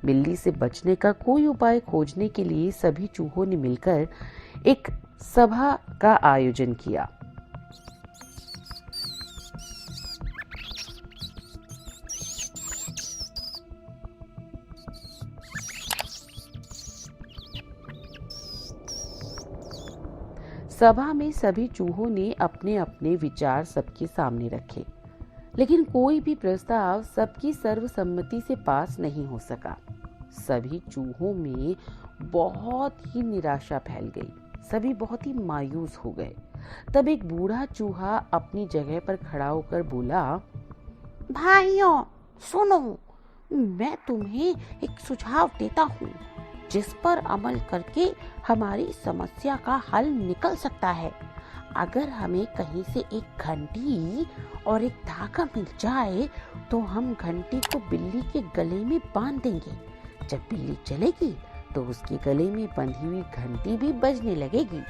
बिल्ली से बचने का कोई उपाय खोजने के लिए सभी चूहों ने मिलकर एक सभा का आयोजन किया। सभा में सभी चूहों ने अपने अपने विचार सबके सामने रखे, लेकिन कोई भी प्रस्ताव सबकी सर्वसम्मति से पास नहीं हो सका। सभी चूहों में बहुत ही निराशा फैल गई। सभी बहुत ही मायूस हो गए। तब एक बूढ़ा चूहा अपनी जगह पर खड़ा होकर बोला, भाइयों सुनो, मैं तुम्हें एक सुझाव देता हूँ जिस पर अमल करके हमारी समस्या का हल निकल सकता है। अगर हमें कहीं से एक घंटी और एक धागा मिल जाए तो हम घंटी को बिल्ली के गले में बांध देंगे। जब बिल्ली चलेगी तो उसके गले में बंधी हुई घंटी भी बजने लगेगी।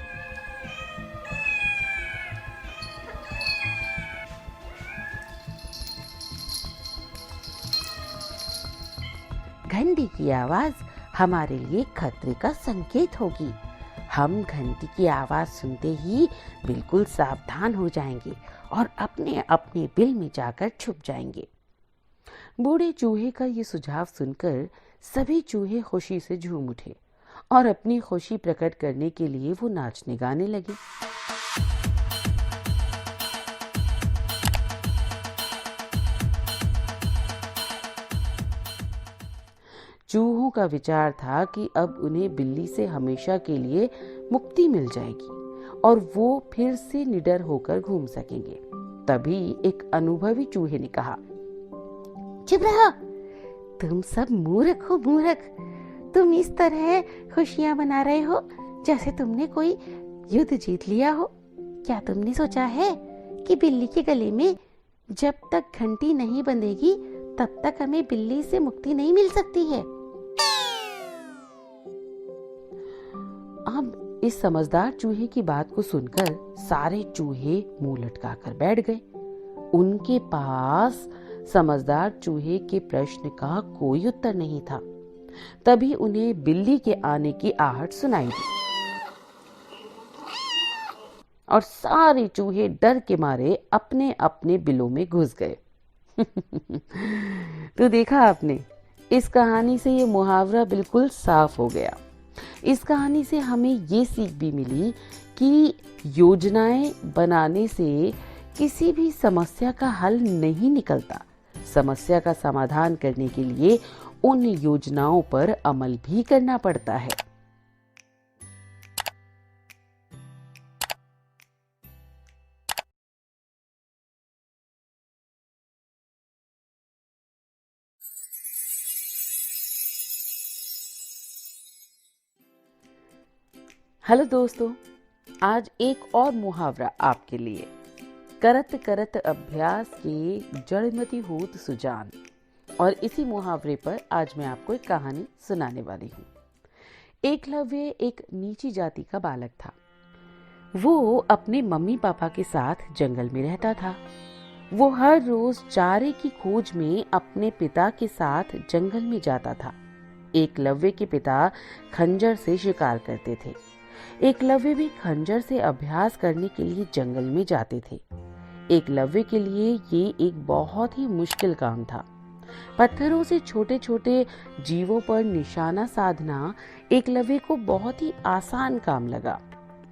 घंटी की आवाज हमारे लिए खतरे का संकेत होगी। हम घंटी की आवाज सुनते ही बिल्कुल सावधान हो जाएंगे और अपने अपने बिल में जाकर छुप जाएंगे। बूढ़े चूहे का ये सुझाव सुनकर सभी चूहे खुशी से झूम उठे और अपनी खुशी प्रकट करने के लिए वो नाचने गाने लगे। चूहों का विचार था कि अब उन्हें बिल्ली से हमेशा के लिए मुक्ति मिल जाएगी और वो फिर से निडर होकर घूम सकेंगे। तभी एक अनुभवी चूहे ने कहा, चुप रहो, तुम सब मूर्ख हो मूर्ख। तुम इस तरह खुशियां मना रहे हो जैसे तुमने कोई युद्ध जीत लिया हो। क्या तुमने सोचा है कि बिल्ली के गले में जब तक घंटी नहीं बंधेगी तब तक हमें बिल्ली से मुक्ति नहीं मिल सकती है? अब इस समझदार चूहे की बात को सुनकर सारे चूहे मुंह लटकाकर बैठ गए। उनके पास समझदार चूहे के प्रश्न का कोई उत्तर नहीं था। तभी उन्हें बिल्ली के आने की आहट सुनाई दी और सारे चूहे डर के मारे अपने अपने बिलों में घुस गए। तो देखा आपने, इस कहानी से ये मुहावरा बिल्कुल साफ हो गया। इस कहानी से हमें ये सीख भी मिली कि योजनाएं बनाने से किसी भी समस्या का हल नहीं निकलता। समस्या का समाधान करने के लिए उन योजनाओं पर अमल भी करना पड़ता है। हेलो दोस्तों, आज एक और मुहावरा आपके लिए। करत करत अभ्यास के जड़मति होत सुजान। और इसी मुहावरे पर आज मैं आपको एक कहानी सुनाने वाली हूँ। एकलव्य एक नीची जाति का बालक था। वो अपने मम्मी पापा के साथ जंगल में रहता था। वो हर रोज चारे की खोज में अपने पिता के साथ जंगल में जाता था। एकलव्य के पिता खंजर से शिकार करते थे। एकलव्य भी खंजर से अभ्यास करने के लिए जंगल में जाते थे। एकलव्य के लिए ये एक बहुत ही मुश्किल काम था। पत्थरों से छोटे छोटे जीवों पर निशाना साधना एकलव्य को बहुत ही आसान काम लगा।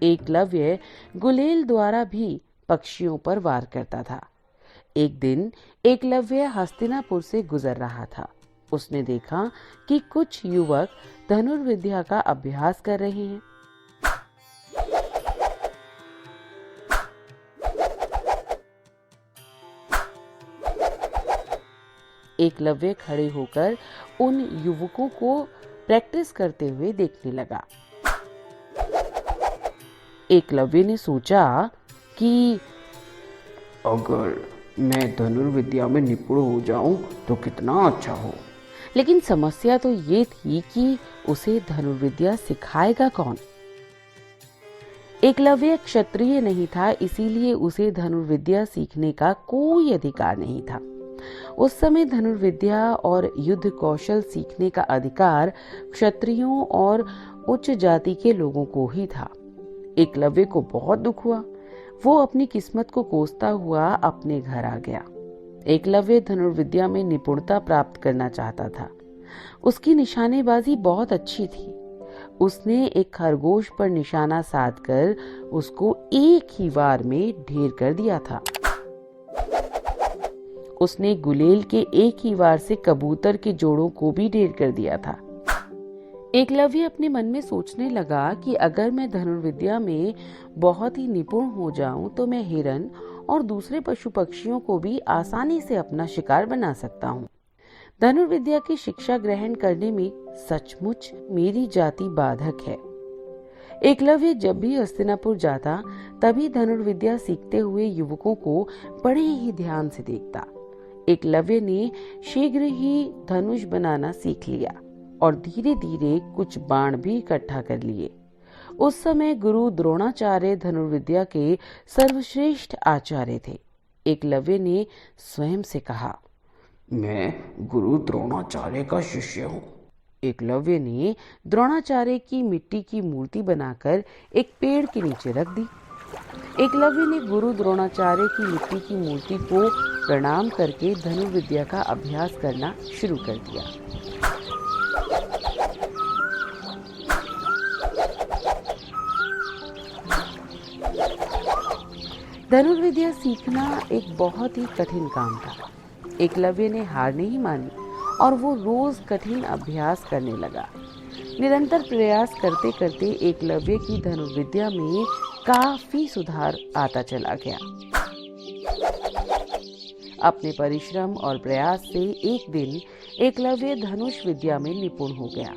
एकलव्य गुलेल द्वारा भी पक्षियों पर वार करता था। एक दिन एकलव्य हस्तिनापुर से गुजर रहा था। उसने देखा कि कुछ युवक धनुर्विद्या का अभ्यास कर रहे हैं। एकलव्य खड़े होकर उन युवकों को प्रैक्टिस करते हुए देखने लगा। एकलव्य ने सोचा कि अगर मैं धनुर्विद्या में निपुण हो जाऊं तो कितना अच्छा हो। लेकिन समस्या तो ये थी कि उसे धनुर्विद्या सिखाएगा कौन। एकलव्य क्षत्रिय नहीं था, इसीलिए उसे धनुर्विद्या सीखने का कोई अधिकार नहीं था। उस समय धनुर्विद्या और युद्ध कौशल सीखने का अधिकार क्षत्रियों और उच्च जाति के लोगों को ही था। एकलव्य को बहुत दुख हुआ। वो अपनी किस्मत को कोसता हुआ अपने घर आ गया। एकलव्य धनुर्विद्या में निपुणता प्राप्त करना चाहता था। उसकी निशानेबाजी बहुत अच्छी थी। उसने एक खरगोश पर निशाना साधकर उसको एक ही वार में ढेर कर दिया था। उसने गुलेल के एक ही वार से कबूतर के जोड़ों को भी ढेर कर दिया था। एकलव्य अपने मन में सोचने लगा कि अगर मैं धनुर्विद्या में बहुत ही निपुण हो जाऊं तो मैं हिरन और दूसरे पशु पक्षियों को भी आसानी से अपना शिकार बना सकता हूं। धनुर्विद्या की शिक्षा ग्रहण करने में सचमुच मेरी जाति बाधक है। एकलव्य जब भी हस्तिनापुर जाता तभी धनुर्विद्या सीखते हुए युवकों को बड़े ही ध्यान से देखता। एकलव्य ने शीघ्र ही धनुष बनाना सीख लिया और धीरे धीरे कुछ बाण भी इकट्ठा कर लिए। उस समय गुरु द्रोणाचार्य धनुर्विद्या के सर्वश्रेष्ठ आचार्य थे। एकलव्य ने स्वयं से कहा, मैं गुरु द्रोणाचार्य का शिष्य हूँ। एकलव्य ने द्रोणाचार्य की मिट्टी की मूर्ति बनाकर एक पेड़ के नीचे रख दी। एकलव्य ने गुरु द्रोणाचार्य की मिट्टी की मूर्ति को प्रणाम करके धनुर्विद्या का अभ्यास करना शुरू कर दिया। धनुर्विद्या सीखना एक बहुत ही कठिन काम था। एकलव्य ने हार नहीं मानी और वो रोज कठिन अभ्यास करने लगा। निरंतर प्रयास करते करते एकलव्य की धनुर्विद्या में काफी सुधार आता चला गया। अपने परिश्रम और प्रयास से एक दिन एकलव्य धनुष विद्या में निपुण हो गया।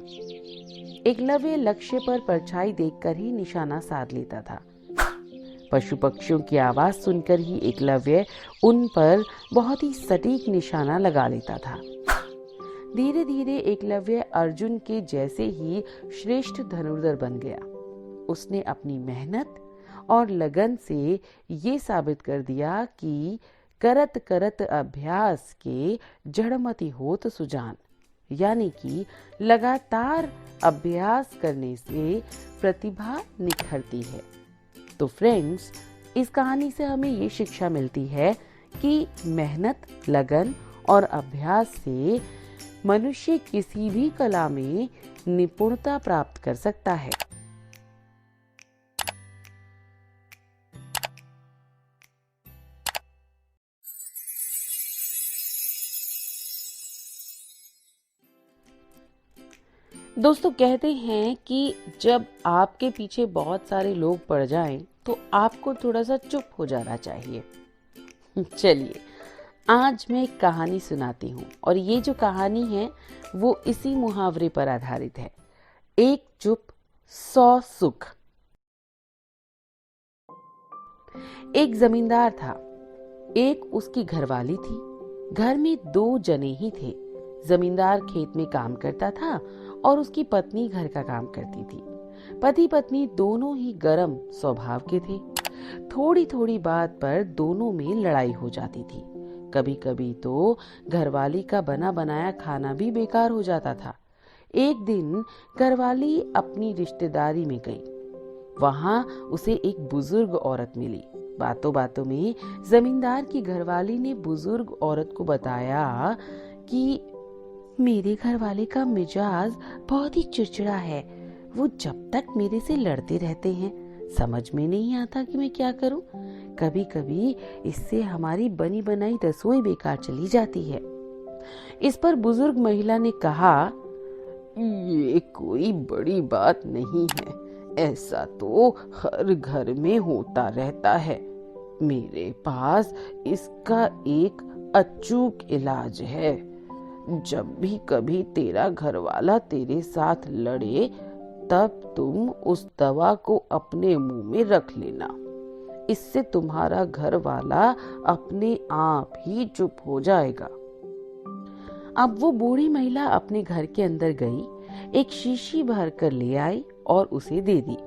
एकलव्य लक्ष्य पर परछाई देखकर ही निशाना साध लेता था। पशु पक्षियों की आवाज सुनकर ही एकलव्य उन पर बहुत ही सटीक निशाना लगा लेता था। धीरे धीरे एकलव्य अर्जुन के जैसे ही श्रेष्ठ धनुर्धर बन गया। उसने अपनी मेहनत और लगन से ये साबित कर दिया कि करत करत अभ्यास के जड़मति होत सुजान, यानी कि लगातार अभ्यास करने से प्रतिभा निखरती है। तो फ्रेंड्स, इस कहानी से हमें ये शिक्षा मिलती है कि मेहनत, लगन और अभ्यास से मनुष्य किसी भी कला में निपुणता प्राप्त कर सकता है। दोस्तों, कहते हैं कि जब आपके पीछे बहुत सारे लोग पड़ जाएं तो आपको थोड़ा सा चुप हो जाना चाहिए। चलिए, आज मैं एक कहानी सुनाती हूँ और ये जो कहानी है वो इसी मुहावरे पर आधारित है। एक चुप 100 सुख। एक जमींदार था। एक उसकी घरवाली थी। घर में 2 जने ही थे। जमींदार खेत में काम करता था और उसकी पत्नी घर का काम करती थी। पति पत्नी दोनों ही गर्म स्वभाव के थे। थोड़ी थोड़ी बात पर दोनों में लड़ाई हो जाती थी। कभी कभी तो घरवाली का बना बनाया खाना भी बेकार हो जाता था। एक दिन घरवाली अपनी रिश्तेदारी में गई। वहां उसे एक बुजुर्ग औरत मिली। बातों बातों में जमींदार की घरवाली ने बुजुर्ग औरत को बताया कि मेरे घर वाले का मिजाज बहुत ही चिड़चिड़ा है। वो जब तक मेरे से लड़ते रहते हैं, समझ में नहीं आता कि मैं क्या करूं। कभी कभी इससे हमारी बनी बनाई रसोई बेकार चली जाती है। इस पर बुजुर्ग महिला ने कहा, ये कोई बड़ी बात नहीं है, ऐसा तो हर घर में होता रहता है। मेरे पास इसका एक अचूक इलाज है। जब भी कभी तेरा घरवाला तेरे साथ लड़े, तब तुम उस दवा को अपने मुंह में रख लेना। इससे तुम्हारा घरवाला अपने आप ही चुप हो जाएगा। अब वो बूढ़ी महिला अपने घर के अंदर गई, एक शीशी भर कर ले आई और उसे दे दी।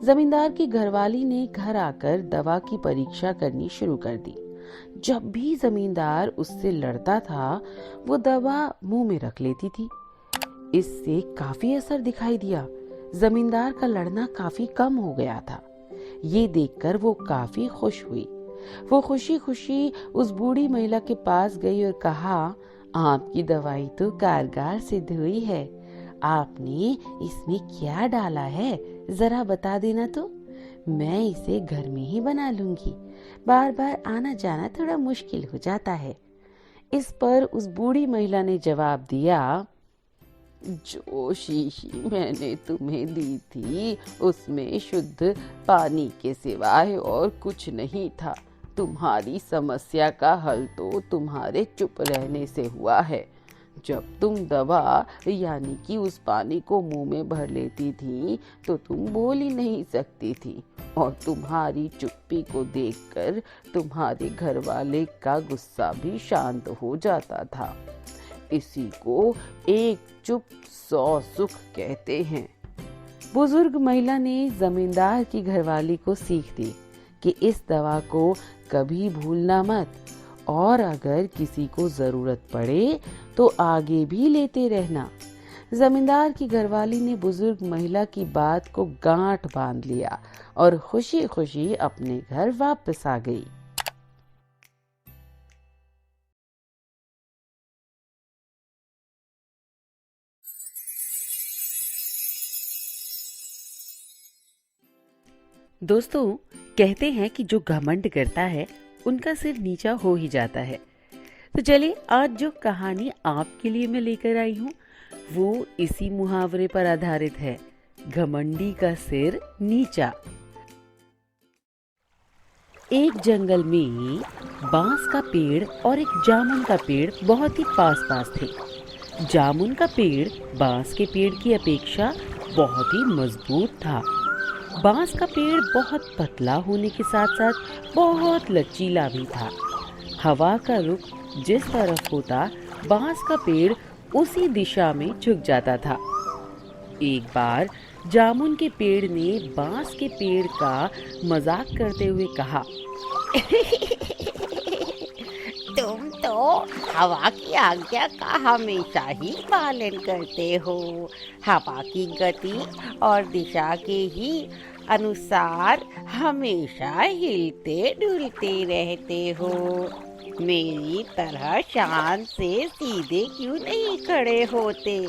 जमींदार की घरवाली ने घर आकर दवा की परीक्षा करनी शुरू कर दी। जब भी जमींदार उससे लड़ता था, वो दवा मुंह में रख लेती थी। इससे काफी असर दिखाई दिया। जमींदार का लड़ना काफी कम हो गया था। ये देखकर वो काफी खुश हुई। वो खुशी खुशी उस बूढ़ी महिला के पास गई और कहा, आपकी दवाई तो कारगर सिद्ध हुई है। आपने इसमें क्या डाला है, जरा बता देना तो। मैं इसे घर में ही बना लूंगी। बार बार आना जाना थोड़ा मुश्किल हो जाता है। इस पर उस बूढ़ी महिला ने जवाब दिया, जो शीशी मैंने तुम्हें दी थी, उसमें शुद्ध पानी के सिवाय और कुछ नहीं था। तुम्हारी समस्या का हल तो तुम्हारे चुप रहने से हुआ है। जब तुम दवा यानी कि उस पानी को मुंह में भर लेती थी, तो तुम बोल ही नहीं सकती थी, और तुम्हारी चुप्पी को देखकर तुम्हारे घर वाले का गुस्सा भी शांत हो जाता था। इसी को एक चुप 100 सुख कहते हैं। बुजुर्ग महिला ने जमींदार की घरवाली को सीख दी कि इस दवा को कभी भूलना मत, और अगर किसी को जरूरत पड़े तो आगे भी लेते रहना। जमींदार की घरवाली ने बुजुर्ग महिला की बात को गांठ बांध लिया और खुशी खुशी अपने घर वापस आ गई। दोस्तों, कहते हैं कि जो घमंड करता है उनका सिर नीचा हो ही जाता है। तो चलिए, आज जो कहानी आपके लिए मैं लेकर आई हूँ वो इसी मुहावरे पर आधारित है, घमंडी का सिर नीचा। एक जंगल में बांस का पेड़ और एक जामुन का पेड़ बहुत ही पास पास थे। जामुन का पेड़ बांस के पेड़ की अपेक्षा बहुत ही मजबूत था। बांस का पेड़ बहुत पतला होने के साथ साथ बहुत लचीला भी था। हवा का रुख जिस तरफ होता, बांस का पेड़ उसी दिशा में झुक जाता था। एक बार जामुन के पेड़ ने बांस के पेड़ का मजाक करते हुए कहा, तुम तो हवा की आज्ञा का हमेशा ही पालन करते हो। हवा की गति और दिशा के ही अनुसार हमेशा हिलते डुलते रहते हो। मेरी तरह शान से सीधे क्यों नहीं खड़े होते?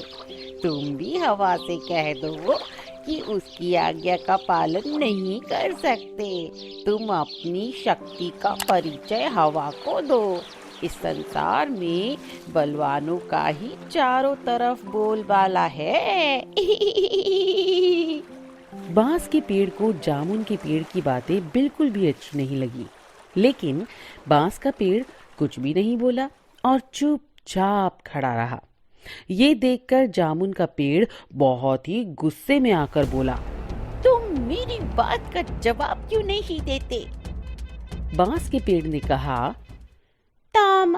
तुम भी हवा से कह दो कि उसकी आज्ञा का पालन नहीं कर सकते। तुम अपनी शक्ति का परिचय हवा को दो। इस संसार में बलवानों का ही चारों तरफ बोलबाला है। बांस के पेड़ को जामुन के पेड़ की बातें बिल्कुल भी अच्छी नहीं लगी, लेकिन बांस का पेड़ कुछ भी नहीं बोला और चुपचाप खड़ा रहा। ये देखकर जामुन का पेड़ बहुत ही गुस्से में आकर बोला, तुम मेरी बात का जवाब क्यों नहीं देते? बांस के पेड़ ने कहा, तुम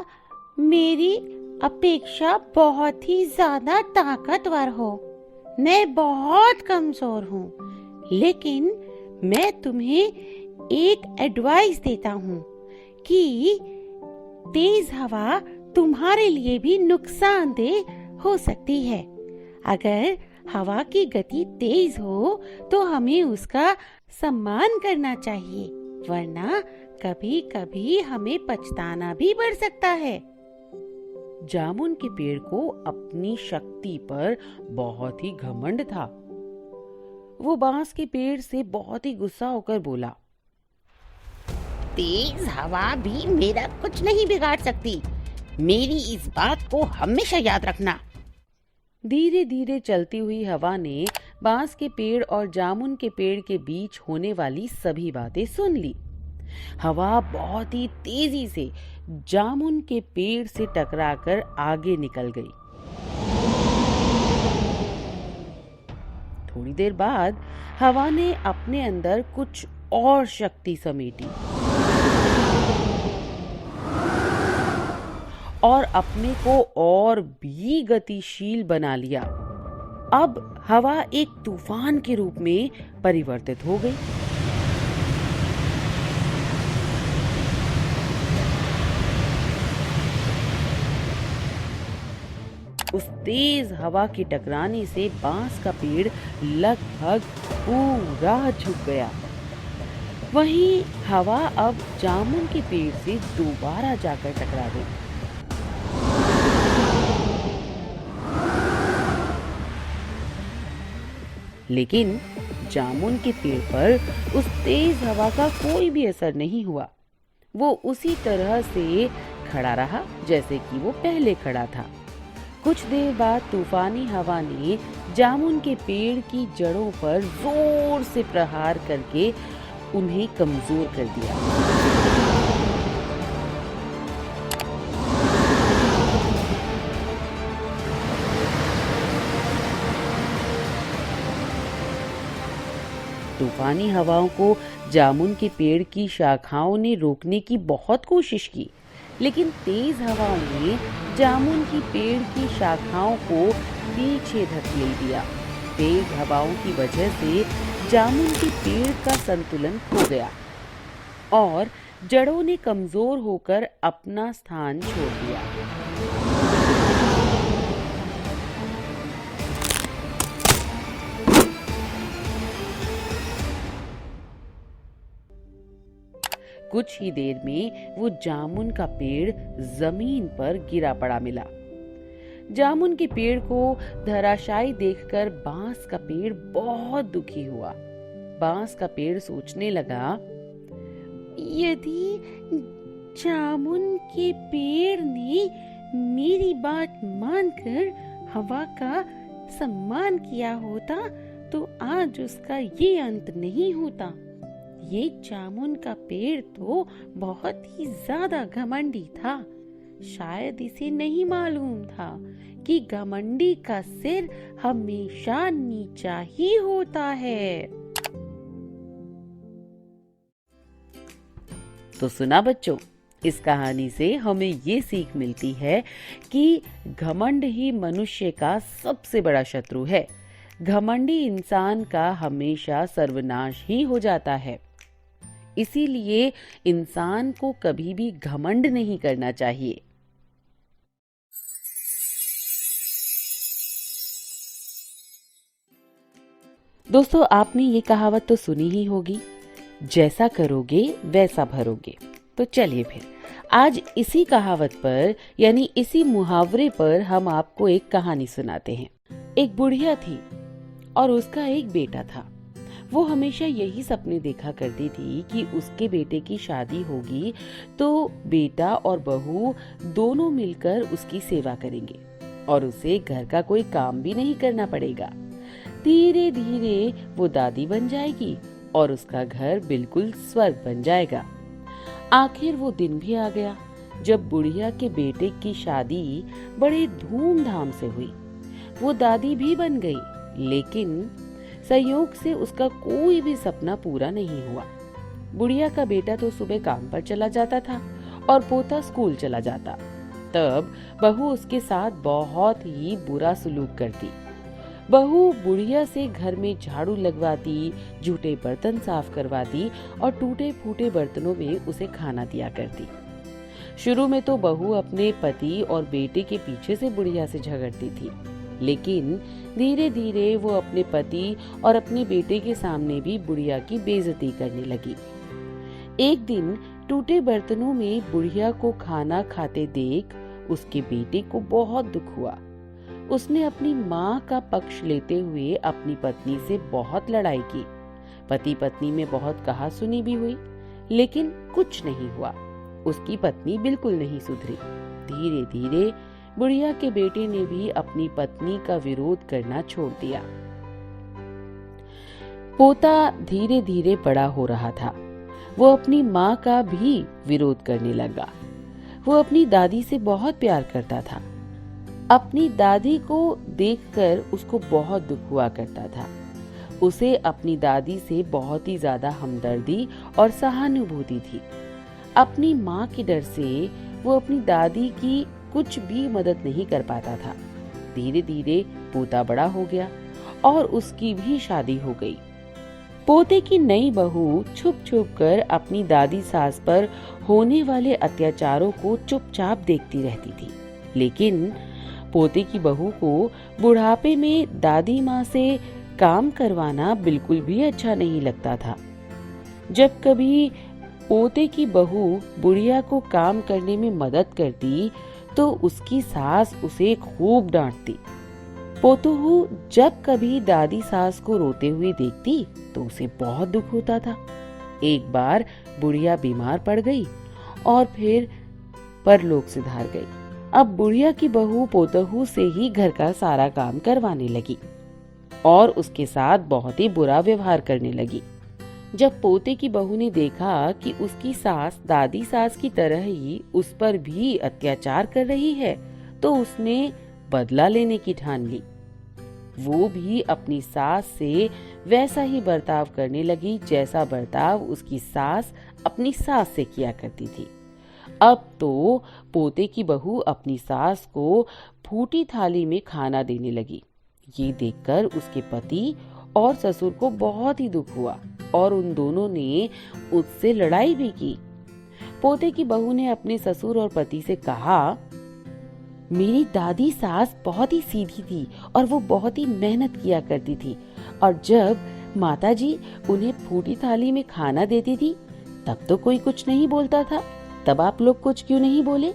मेरी अपेक्षा बहुत ही ज्यादा ताकतवर हो। मैं बहुत कमजोर हूँ, लेकिन मैं तुम्हें एक एडवाइस देता हूँ कि तेज हवा तुम्हारे लिए भी नुकसानदेह हो सकती है। अगर हवा की गति तेज हो तो हमें उसका सम्मान करना चाहिए। वरना कभी कभी हमें पछताना भी पड़ सकता है। जामुन के पेड़ को अपनी शक्ति पर बहुत ही घमंड था। वो बांस के पेड़ से बहुत ही गुस्सा होकर बोला, तेज हवा भी मेरा कुछ नहीं बिगाड़ सकती। मेरी इस बात को हमेशा याद रखना। धीरे धीरे चलती हुई हवा ने बांस के पेड़ और जामुन के पेड़ के बीच होने वाली सभी बातें सुन ली। हवा बहुत ही तेजी से जामुन के पेड़ से टकराकर आगे निकल गई। थोड़ी देर बाद हवा ने अपने अंदर कुछ और शक्ति समेटी और अपने को और भी गतिशील बना लिया। अब हवा एक तूफान के रूप में परिवर्तित हो गई। उस तेज हवा के टकराने से बांस का पेड़ लगभग पूरा झुक गया। वहीं हवा अब जामुन के पेड़ से दोबारा जाकर टकरा गई। लेकिन जामुन के पेड़ पर उस तेज हवा का कोई भी असर नहीं हुआ। वो उसी तरह से खड़ा रहा जैसे कि वो पहले खड़ा था। कुछ देर बाद तूफानी हवा ने जामुन के पेड़ की जड़ों पर जोर से प्रहार करके उन्हें कमजोर कर दिया। तूफानी हवाओं को जामुन के पेड़ की शाखाओं ने रोकने की बहुत कोशिश की, लेकिन तेज हवाओं ने जामुन की पेड़ की शाखाओं को पीछे धकेल दिया। तेज हवाओं की वजह से जामुन के पेड़ का संतुलन खो गया और जड़ों ने कमजोर होकर अपना स्थान छोड़ दिया। कुछ ही देर में वो जामुन का पेड़ जमीन पर गिरा पड़ा मिला। जामुन के पेड़ को धराशायी देखकर बांस का पेड़ बहुत दुखी हुआ। बांस का पेड़ सोचने लगा, यदि जामुन के पेड़ ने मेरी बात मानकर हवा का सम्मान किया होता तो आज उसका ये अंत नहीं होता। ये जामुन का पेड़ तो बहुत ही ज्यादा घमंडी था। शायद इसे नहीं मालूम था कि घमंडी का सिर हमेशा नीचा ही होता है। तो सुना बच्चों, इस कहानी से हमें ये सीख मिलती है कि घमंड ही मनुष्य का सबसे बड़ा शत्रु है। घमंडी इंसान का हमेशा सर्वनाश ही हो जाता है। इसीलिए इंसान को कभी भी घमंड नहीं करना चाहिए। दोस्तों, आपने ये कहावत तो सुनी ही होगी, जैसा करोगे वैसा भरोगे। तो चलिए फिर आज इसी कहावत पर यानी इसी मुहावरे पर हम आपको एक कहानी सुनाते हैं। एक बुढ़िया थी और उसका एक बेटा था। वो हमेशा यही सपने देखा करती थी कि उसके बेटे की शादी होगी तो बेटा और बहू दोनों मिलकर उसकी सेवा करेंगे और उसे घर का कोई काम भी नहीं करना पड़ेगा। धीरे धीरे वो दादी बन जाएगी और उसका घर बिल्कुल स्वर्ग बन जाएगा। आखिर वो दिन भी आ गया जब बुढ़िया के बेटे की शादी बड़े धूमधाम से हुई। वो दादी भी बन गई, लेकिन संयोग से उसका कोई भी सपना पूरा नहीं हुआ। बुढ़िया का बेटा तो सुबह काम पर चला जाता था और पोता स्कूल चला जाता। तब बहू उसके साथ बहुत ही बुरा सलूक करती। बहू बुढ़िया से घर में झाड़ू लगवाती, जूठे बर्तन साफ करवाती और टूटे फूटे बर्तनों में उसे खाना दिया करती। शुरू में तो बहू अपने पति और बेटे के पीछे से बुढ़िया से झगड़ती थी, लेकिन धीरे धीरे वो अपने पति और अपने बेटे के सामने भी बुढ़िया की बेइज्जती करने लगी। एक दिन टूटे बर्तनों में बुढ़िया को खाना खाते देख उसके बेटे को बहुत दुख हुआ। उसने अपनी माँ का पक्ष लेते हुए अपनी पत्नी से बहुत लड़ाई की। पति पत्नी में बहुत कहा सुनी भी हुई, लेकिन कुछ नहीं हुआ। उसकी पत्नी बिल्कुल नहीं सुधरी। धीरे धीरे बुढ़िया के बेटे ने भी अपनी पत्नी का विरोध करना छोड़ दिया। पोता धीरे धीरे बड़ा हो रहा था। वो अपनी माँ का भी विरोध करने लगा। वो अपनी दादी से बहुत प्यार करता था। अपनी दादी को देखकर उसको बहुत दुख हुआ करता था। उसे अपनी दादी से बहुत ही ज्यादा हमदर्दी और सहानुभूति थी। अपनी माँ के डर से वो अपनी दादी की कुछ भी मदद नहीं कर पाता था। धीरे धीरे पोता बड़ा हो गया और उसकी भी शादी हो गई। पोते की नई बहू छुप छुप कर अपनी दादी सास पर होने वाले अत्याचारों को चुपचाप देखती रहती थी। लेकिन पोते की बहू को बुढ़ापे में दादी माँ से काम करवाना बिल्कुल भी अच्छा नहीं लगता था। जब कभी पोते की बहू बुढ़िया को काम करने में मदद करती तो उसकी सास उसे खूब डांटती। पोतोहू जब कभी दादी सास को रोते हुए देखती तो उसे बहुत दुख होता था। एक बार बुढ़िया बीमार पड़ गई और फिर परलोक सिधार गई। अब बुढ़िया की बहू पोतोहू से ही घर का सारा काम करवाने लगी और उसके साथ बहुत ही बुरा व्यवहार करने लगी। जब पोते की बहू ने देखा कि उसकी सास दादी सास की तरह ही उस पर भी अत्याचार कर रही है तो उसने बदला लेने की ठान ली। वो भी अपनी सास से वैसा ही बर्ताव करने लगी जैसा बर्ताव उसकी सास अपनी सास से किया करती थी। अब तो पोते की बहू अपनी सास को फूटी थाली में खाना देने लगी। ये देखकर उसके पति और ससुर को बहुत ही दुख हुआ और उन दोनों ने उससे लड़ाई भी की। पोते की बहू ने अपने ससुर और पति से कहा, मेरी दादी सास बहुत ही सीधी थी और वो बहुत ही मेहनत किया करती थी, और जब माताजी उन्हें फूटी थाली में खाना देती थी तब तो कोई कुछ नहीं बोलता था, तब आप लोग कुछ क्यों नहीं बोले?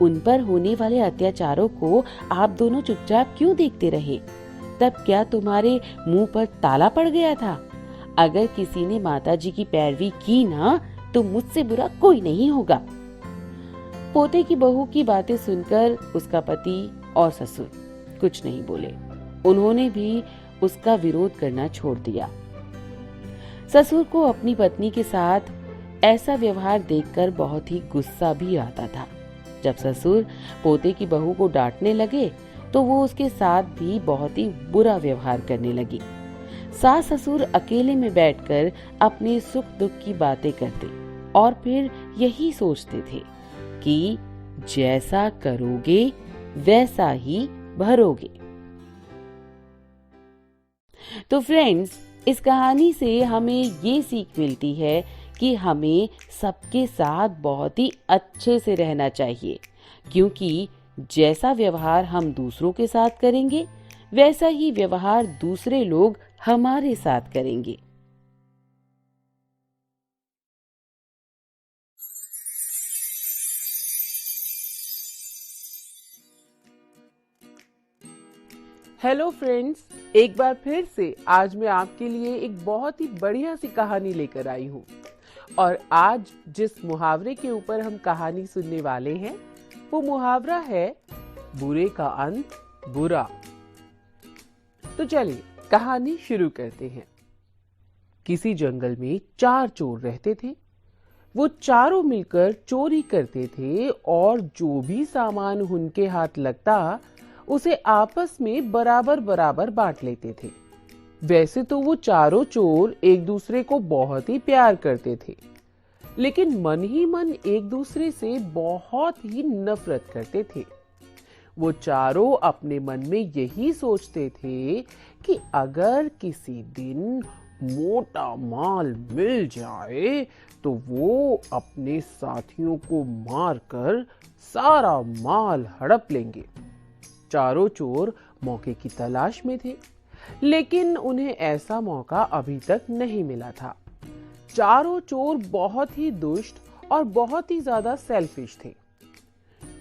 उन पर होने वाले अत्याचारों को आप दोनों चुपचाप क्यों देखते रहे? तब क्या तुम्हारे मुंह पर ताला पड़ गया था? अगर किसी ने माताजी की पैरवी की ना तो मुझसे बुरा कोई नहीं होगा। पोते की बहू की बातें सुनकर उसका पति और ससुर कुछ नहीं बोले। उन्होंने भी उसका विरोध करना छोड़ दिया। ससुर को अपनी पत्नी के साथ ऐसा व्यवहार देखकर बहुत ही गुस्सा भी आता था। जब ससुर पोते की बहू को डांटने लगे तो वो उसके साथ भी बहुत ही बुरा व्यवहार करने लगी। सास ससुर अकेले में बैठकर अपने सुख दुख की बातें करते और फिर यही सोचते थे कि जैसा करोगे वैसा ही भरोगे। तो फ्रेंड्स, इस कहानी से हमें ये सीख मिलती है कि हमें सबके साथ बहुत ही अच्छे से रहना चाहिए, क्योंकि जैसा व्यवहार हम दूसरों के साथ करेंगे वैसा ही व्यवहार दूसरे लोग हमारे साथ करेंगे। हेलो फ्रेंड्स, एक बार फिर से आज मैं आपके लिए एक बहुत ही बढ़िया सी कहानी लेकर आई हूँ। और आज जिस मुहावरे के ऊपर हम कहानी सुनने वाले हैं वो मुहावरा है बुरे का अंत बुरा। तो चलिए कहानी शुरू करते हैं। किसी जंगल में 4 चोर रहते थे। वो चारों मिलकर चोरी करते थे और जो भी सामान उनके हाथ लगता उसे आपस में बराबर बराबर बांट लेते थे। वैसे तो वो चारों चोर एक दूसरे को बहुत ही प्यार करते थे, लेकिन मन ही मन एक दूसरे से बहुत ही नफरत करते थे। वो चारों अपने मन में यही सोचते थे कि अगर किसी दिन मोटा माल मिल जाए तो वो अपने साथियों को मारकर सारा माल हड़प लेंगे। चारों चोर मौके की तलाश में थे, लेकिन उन्हें ऐसा मौका अभी तक नहीं मिला था। चारों चोर बहुत ही दुष्ट और बहुत ही ज्यादा सेल्फिश थे।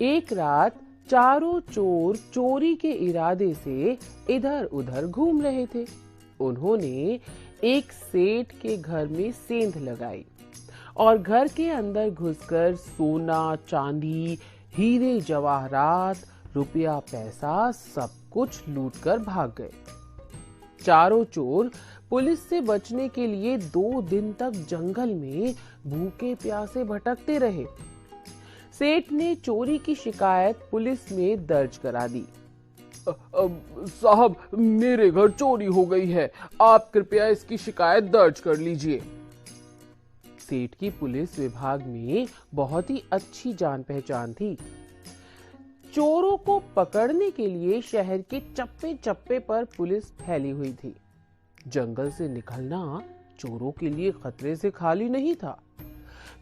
एक रात चारों चोर चोरी के इरादे से इधर उधर घूम रहे थे। उन्होंने एक सेठ के घर में सेंध लगाई और घर के अंदर घुसकर सोना, चांदी, हीरे जवाहरात, रुपया पैसा सब कुछ लूटकर भाग गए। चारों चोर पुलिस से बचने के लिए 2 दिन तक जंगल में भूखे प्यासे भटकते रहे। सेठ ने चोरी की शिकायत पुलिस में दर्ज करा दी। साहब, मेरे घर चोरी हो गई है, आप कृपया इसकी शिकायत दर्ज कर लीजिए। सेठ की पुलिस विभाग में बहुत ही अच्छी जान पहचान थी। चोरों को पकड़ने के लिए शहर के चप्पे चप्पे पर पुलिस फैली हुई थी। जंगल से निकलना चोरों के लिए खतरे से खाली नहीं था।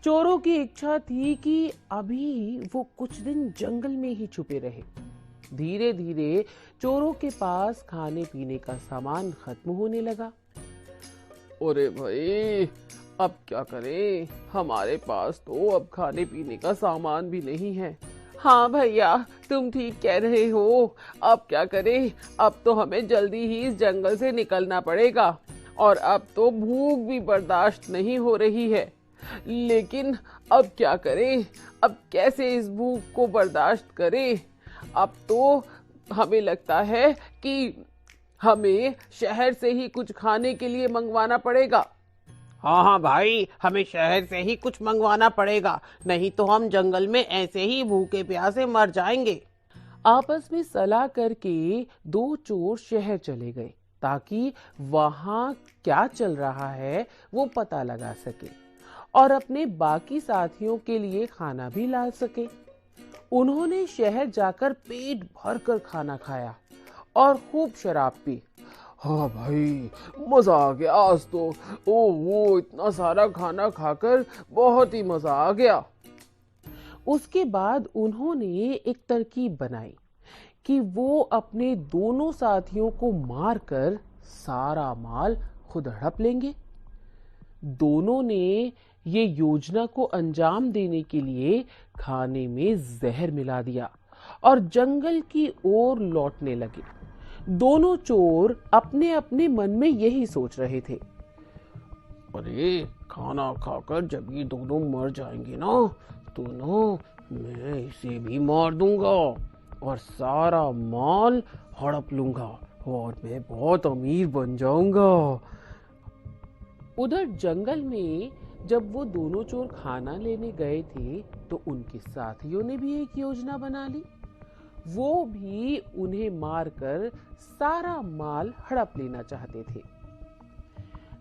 चोरों की इच्छा थी कि अभी वो कुछ दिन जंगल में ही छुपे रहे। धीरे धीरे चोरों के पास खाने पीने का सामान खत्म होने लगा। अरे भाई, अब क्या करें, हमारे पास तो अब खाने पीने का सामान भी नहीं है। हाँ भैया, तुम ठीक कह रहे हो। अब क्या करें, अब तो हमें जल्दी ही इस जंगल से निकलना पड़ेगा और अब तो भूख भी बर्दाश्त नहीं हो रही है। लेकिन अब क्या करें, अब कैसे इस भूख को बर्दाश्त करें? अब तो हमें लगता है कि हमें शहर से ही कुछ खाने के लिए मंगवाना पड़ेगा। हाँ हाँ भाई, हमें शहर से ही कुछ मंगवाना पड़ेगा, नहीं तो हम जंगल में ऐसे ही भूखे प्यासे मर जाएंगे। आपस में सलाह करके 2 चोर शहर चले गए ताकि वहां क्या चल रहा है वो पता लगा सके और अपने बाकी साथियों के लिए खाना भी ला सके। उन्होंने शहर जाकर पेट भरकर खाना खाया और खूब शराब पी। हाँ भाई, मजा आ गया आज तो। वो इतना सारा खाना खाकर बहुत ही मजा आ गया। उसके बाद उन्होंने एक तरकीब बनाई कि वो अपने दोनों साथियों को मारकर सारा माल खुद हड़प लेंगे। दोनों ने ये योजना को अंजाम देने के लिए खाने में जहर मिला दिया और जंगल की ओर लौटने लगे। दोनों चोर अपने अपने मन में यही सोच रहे थे। अरे, खाना खाकर जब ये दोनों मर जाएंगे ना, तो मैं इसे भी मार दूंगा और सारा माल हड़प लूंगा और मैं बहुत अमीर बन जाऊंगा। उधर जंगल में जब वो दोनों चोर खाना लेने गए थे तो उनके साथियों ने भी एक योजना बना ली। वो भी उन्हें मारकर सारा माल हड़प लेना चाहते थे।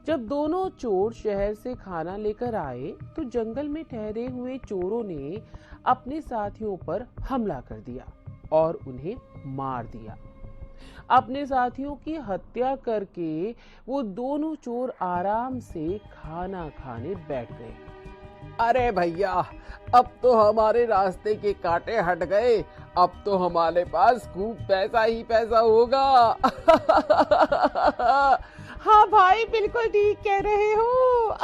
जब दोनों चोर शहर से खाना लेकर आए तो जंगल में ठहरे हुए चोरों ने अपने साथियों पर हमला कर दिया और उन्हें मार दिया। अपने साथियों की हत्या करके वो दोनों चोर आराम से खाना खाने बैठ गए। अरे भैया, अब तो हमारे रास्ते के कांटे हट गए। अब तो हमारे पास खूब पैसा ही पैसा होगा। हाँ भाई, बिल्कुल ठीक कह रहे हो।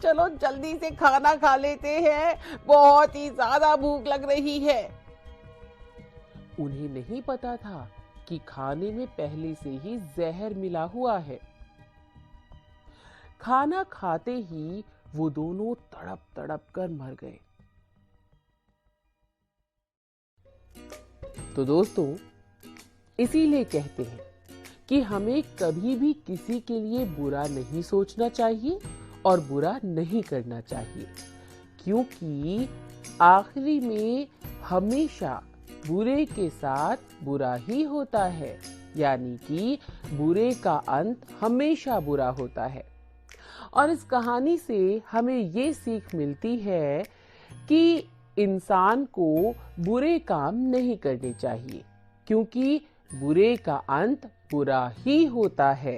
चलो जल्दी से खाना खा लेते हैं, बहुत ही ज्यादा भूख लग रही है। उन्हें नहीं पता था कि खाने में पहले से ही जहर मिला हुआ है। खाना खाते ही वो दोनों तड़प तड़प कर मर गए। तो दोस्तों, इसीलिए कहते हैं कि हमें कभी भी किसी के लिए बुरा नहीं सोचना चाहिए और बुरा नहीं करना चाहिए, क्योंकि आखिरी में हमेशा बुरे के साथ बुरा ही होता है, यानी कि बुरे का अंत हमेशा बुरा होता है। और इस कहानी से हमें ये सीख मिलती है कि इंसान को बुरे काम नहीं करने चाहिए, क्योंकि बुरे का अंत बुरा ही होता है।